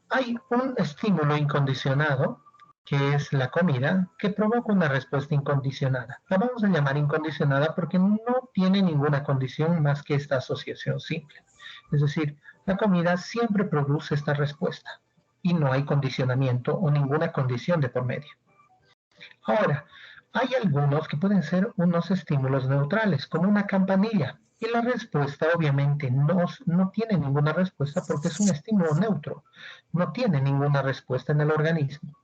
Hay un estímulo incondicionado, que es la comida, que provoca una respuesta incondicionada. La vamos a llamar incondicionada porque no tiene ninguna condición más que esta asociación simple. Es decir, la comida siempre produce esta respuesta y no hay condicionamiento o ninguna condición de por medio. Ahora, hay algunos que pueden ser unos estímulos neutrales, como una campanilla, y la respuesta obviamente no tiene ninguna respuesta porque es un estímulo neutro, no tiene ninguna respuesta en el organismo.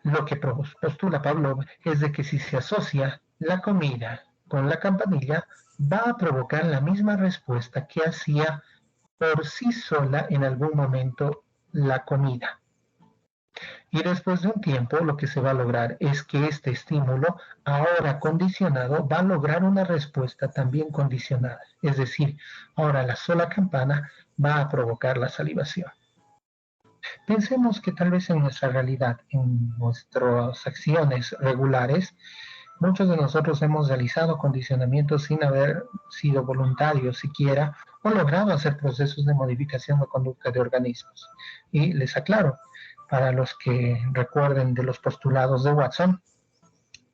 Lo que postula Pavlov es de que si se asocia la comida con la campanilla, va a provocar la misma respuesta que hacía por sí sola en algún momento la comida. Y después de un tiempo lo que se va a lograr es que este estímulo, ahora condicionado, va a lograr una respuesta también condicionada. Es decir, ahora la sola campana va a provocar la salivación. Pensemos que tal vez en nuestra realidad, en nuestras acciones regulares, muchos de nosotros hemos realizado condicionamientos sin haber sido voluntarios siquiera o logrado hacer procesos de modificación de conducta de organismos. Y les aclaro, para los que recuerden de los postulados de Watson,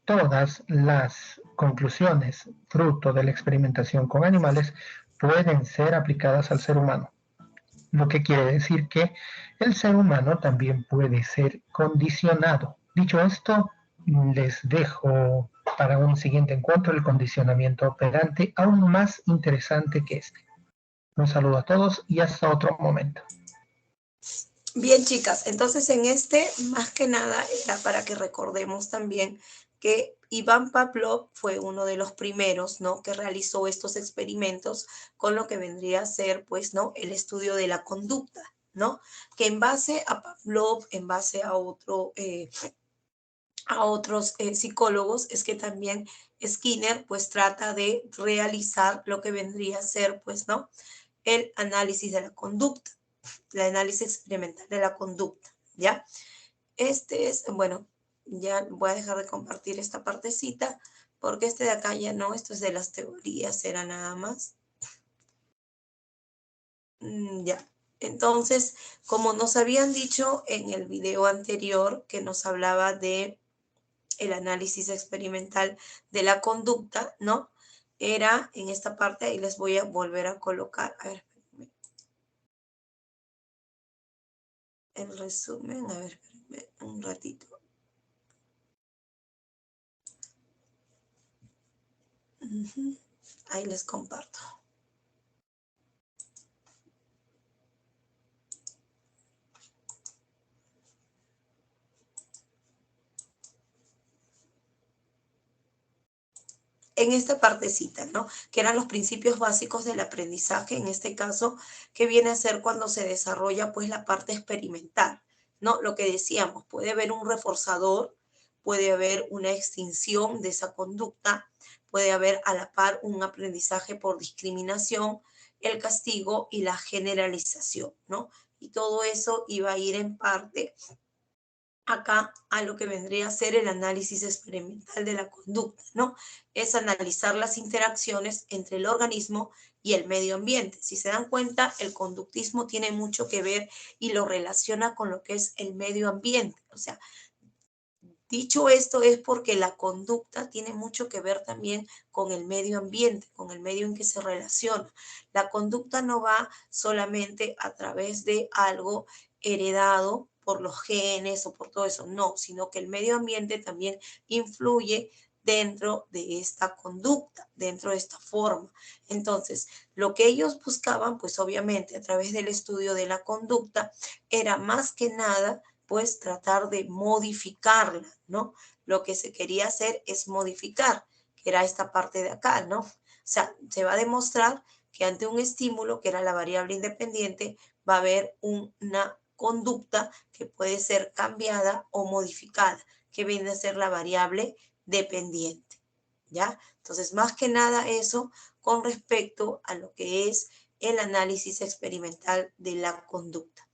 todas las conclusiones fruto de la experimentación con animales pueden ser aplicadas al ser humano. Lo que quiere decir que el ser humano también puede ser condicionado. Dicho esto, les dejo para un siguiente encuentro el condicionamiento operante aún más interesante que este. Un saludo a todos y hasta otro momento. Bien, chicas, entonces en este, más que nada, era para que recordemos también que Iván Pavlov fue uno de los primeros, ¿no?, que realizó estos experimentos con lo que vendría a ser, pues, ¿no?, el estudio de la conducta, ¿no?, que en base a Pavlov, en base a otros psicólogos, es que también Skinner, pues, trata de realizar lo que vendría a ser, pues, ¿no?, el análisis de la conducta, el análisis experimental de la conducta, ¿ya? Este es, bueno, ya voy a dejar de compartir esta partecita, porque este de acá ya no, esto es de las teorías, era nada más. Ya. Entonces, como nos habían dicho en el video anterior que nos hablaba de el análisis experimental de la conducta, ¿no? Era en esta parte, ahí les voy a volver a colocar, a ver, el resumen, a ver, espérenme un ratito. Ahí les comparto. En esta partecita, ¿no?, que eran los principios básicos del aprendizaje, en este caso, que viene a ser cuando se desarrolla, pues, la parte experimental, ¿no? Lo que decíamos, puede haber un reforzador, puede haber una extinción de esa conducta, puede haber a la par un aprendizaje por discriminación, el castigo y la generalización, ¿no? Y todo eso iba a ir en parte acá a lo que vendría a ser el análisis experimental de la conducta, ¿no? Es analizar las interacciones entre el organismo y el medio ambiente. Si se dan cuenta, el conductismo tiene mucho que ver y lo relaciona con lo que es el medio ambiente. O sea, dicho esto es porque la conducta tiene mucho que ver también con el medio ambiente, con el medio en que se relaciona. La conducta no va solamente a través de algo heredado por los genes o por todo eso, no, sino que el medio ambiente también influye dentro de esta conducta, dentro de esta forma. Entonces, lo que ellos buscaban, pues obviamente a través del estudio de la conducta, era más que nada pues tratar de modificarla, ¿no? Lo que se quería hacer es modificar, que era esta parte de acá, ¿no? O sea, se va a demostrar que ante un estímulo, que era la variable independiente, va a haber una conducta que puede ser cambiada o modificada, que viene a ser la variable dependiente, ¿ya? Entonces, más que nada eso con respecto a lo que es el análisis experimental de la conducta.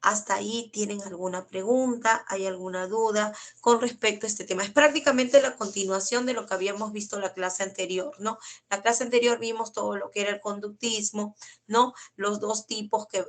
¿Hasta ahí tienen alguna pregunta? ¿Hay alguna duda con respecto a este tema? Es prácticamente la continuación de lo que habíamos visto en la clase anterior, ¿no? La clase anterior vimos todo lo que era el conductismo, ¿no? Los dos tipos que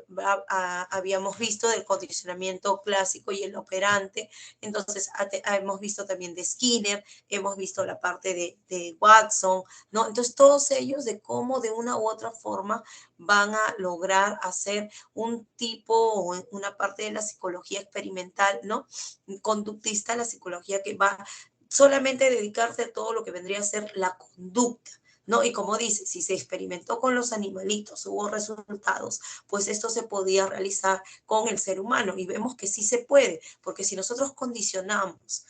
habíamos visto del condicionamiento clásico y el operante. Entonces, hemos visto también de Skinner, hemos visto la parte de Watson, ¿no? Entonces, todos ellos de cómo de una u otra forma van a lograr hacer un tipo o una parte de la psicología experimental, ¿no? Conductista, la psicología que va solamente a dedicarse a todo lo que vendría a ser la conducta, ¿no? Y como dice, si se experimentó con los animalitos, hubo resultados, pues esto se podía realizar con el ser humano y vemos que sí se puede, porque si nosotros condicionamos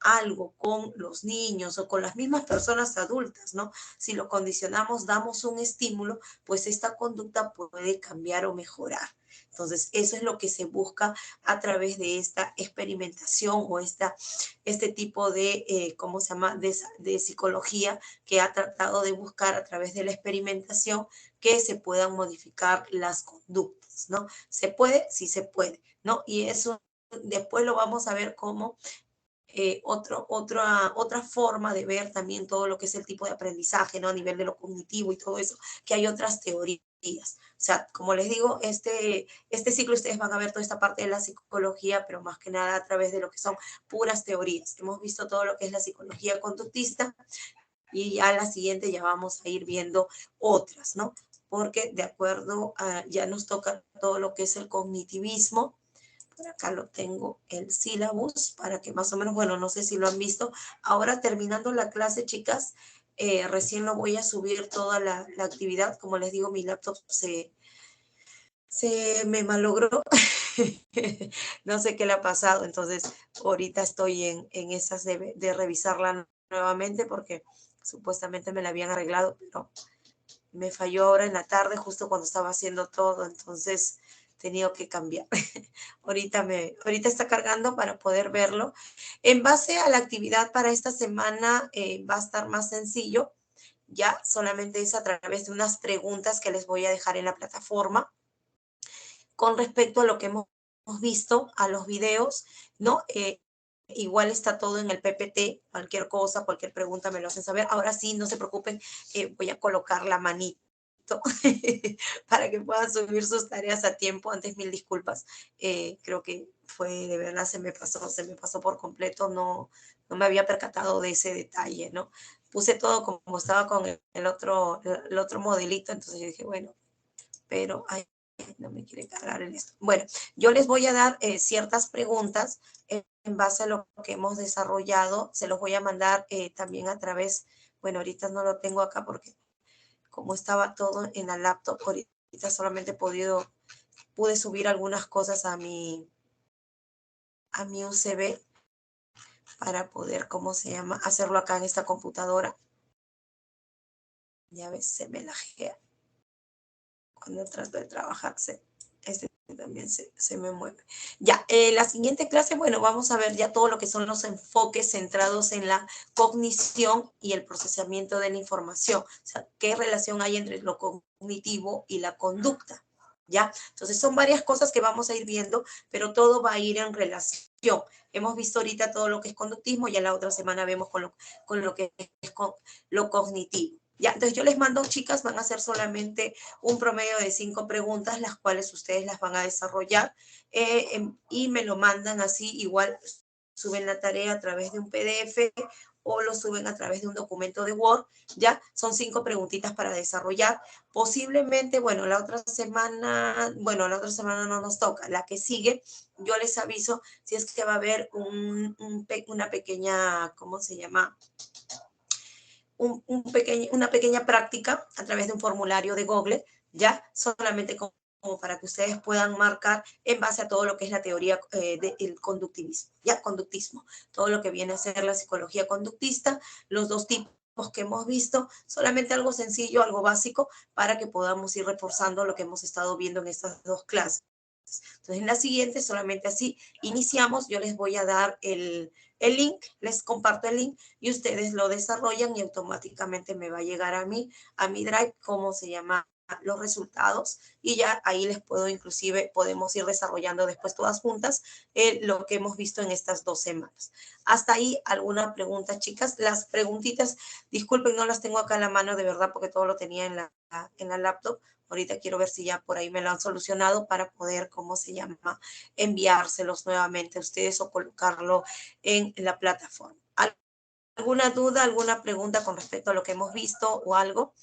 algo con los niños o con las mismas personas adultas, ¿no? Si lo condicionamos, damos un estímulo, pues esta conducta puede cambiar o mejorar. Entonces, eso es lo que se busca a través de esta experimentación o este tipo de, ¿cómo se llama?, de psicología que ha tratado de buscar a través de la experimentación que se puedan modificar las conductas, ¿no? ¿Se puede? Sí se puede, ¿no? Y eso después lo vamos a ver como otra forma de ver también todo lo que es el tipo de aprendizaje, ¿no? A nivel de lo cognitivo y todo eso, que hay otras teorías. O sea, como les digo, este ciclo ustedes van a ver toda esta parte de la psicología, pero más que nada a través de lo que son puras teorías. Hemos visto todo lo que es la psicología conductista y ya la siguiente ya vamos a ir viendo otras, ¿no? Porque de acuerdo a, ya nos toca todo lo que es el cognitivismo. Por acá lo tengo el sílabus para que más o menos, bueno, no sé si lo han visto. Ahora terminando la clase, chicas, recién lo voy a subir toda la actividad. Como les digo, mi laptop se me malogró. No sé qué le ha pasado. Entonces, ahorita estoy en esas de revisarla nuevamente porque supuestamente me la habían arreglado, pero me falló ahora en la tarde, justo cuando estaba haciendo todo. Entonces, he tenido que cambiar. Ahorita está cargando para poder verlo. En base a la actividad para esta semana va a estar más sencillo. Ya solamente es a través de unas preguntas que les voy a dejar en la plataforma con respecto a lo que hemos visto, a los videos, ¿no? Igual está todo en el PPT, cualquier cosa, cualquier pregunta me lo hacen saber. Ahora sí, no se preocupen, voy a colocar la manito para que puedan subir sus tareas a tiempo. Antes, mil disculpas. Creo que fue de verdad, se me pasó por completo. No me había percatado de ese detalle, ¿no? Puse todo como estaba con el otro modelito, entonces yo dije, bueno, pero no me quiere cargar en esto. Bueno, yo les voy a dar ciertas preguntas en base a lo que hemos desarrollado. Se los voy a mandar también a través, bueno, ahorita no lo tengo acá porque como estaba todo en la laptop, ahorita solamente pude subir algunas cosas a mi USB para poder, ¿cómo se llama?, hacerlo acá en esta computadora. Ya ves, se me lajea. Cuando trato de trabajar, este también se me mueve. Ya, la siguiente clase, bueno, vamos a ver ya todo lo que son los enfoques centrados en la cognición y el procesamiento de la información. O sea, qué relación hay entre lo cognitivo y la conducta. ¿ya? Entonces son varias cosas que vamos a ir viendo, pero todo va a ir en relación. Hemos visto ahorita todo lo que es conductismo, ya la otra semana vemos con lo que es lo cognitivo. Ya, entonces yo les mando, chicas, van a hacer solamente un promedio de 5 preguntas, las cuales ustedes las van a desarrollar y me lo mandan así, igual suben la tarea a través de un PDF o lo suben a través de un documento de Word, ya, son 5 preguntitas para desarrollar. Posiblemente, bueno, la otra semana no nos toca, la que sigue, yo les aviso si es que va a haber una pequeña, ¿cómo se llama? Una pequeña práctica a través de un formulario de Google, ya, solamente como para que ustedes puedan marcar en base a todo lo que es la teoría del conductivismo, ya, conductismo, todo lo que viene a ser la psicología conductista, los dos tipos que hemos visto, solamente algo sencillo, algo básico, para que podamos ir reforzando lo que hemos estado viendo en estas dos clases. Entonces, en la siguiente, solamente así iniciamos. Yo les voy a dar el link, les comparto el link y ustedes lo desarrollan y automáticamente me va a llegar a mi Drive, cómo se llama los resultados y ya ahí les puedo, inclusive podemos ir desarrollando después todas juntas lo que hemos visto en estas 2 semanas. Hasta ahí, ¿alguna pregunta, chicas? Las preguntitas, disculpen, no las tengo acá en la mano de verdad porque todo lo tenía en la laptop. Ahorita quiero ver si ya por ahí me lo han solucionado para poder, ¿cómo se llama? Enviárselos nuevamente a ustedes o colocarlo en la plataforma. ¿Alguna duda, alguna pregunta con respecto a lo que hemos visto o algo?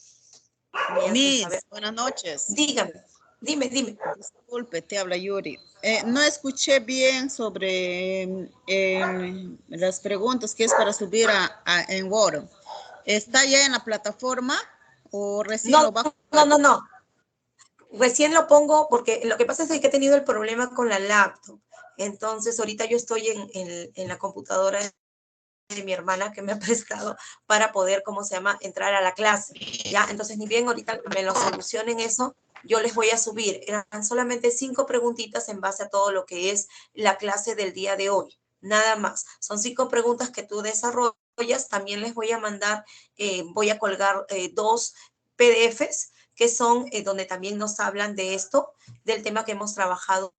Miss, buenas noches. Dígame, dime. Disculpe, te habla Yuri. No escuché bien sobre las preguntas que es para subir en Word. ¿Está ya en la plataforma o recién lo va a... No. Recién lo pongo porque lo que pasa es que he tenido el problema con la laptop. Entonces, ahorita yo estoy en la computadora de mi hermana que me ha prestado para poder, ¿cómo se llama?, entrar a la clase, ¿ya? Entonces, ni bien ahorita me lo solucionen eso, yo les voy a subir. Eran solamente 5 preguntitas en base a todo lo que es la clase del día de hoy, nada más. Son 5 preguntas que tú desarrollas. También les voy a mandar, voy a colgar 2 PDFs que son donde también nos hablan de esto, del tema que hemos trabajado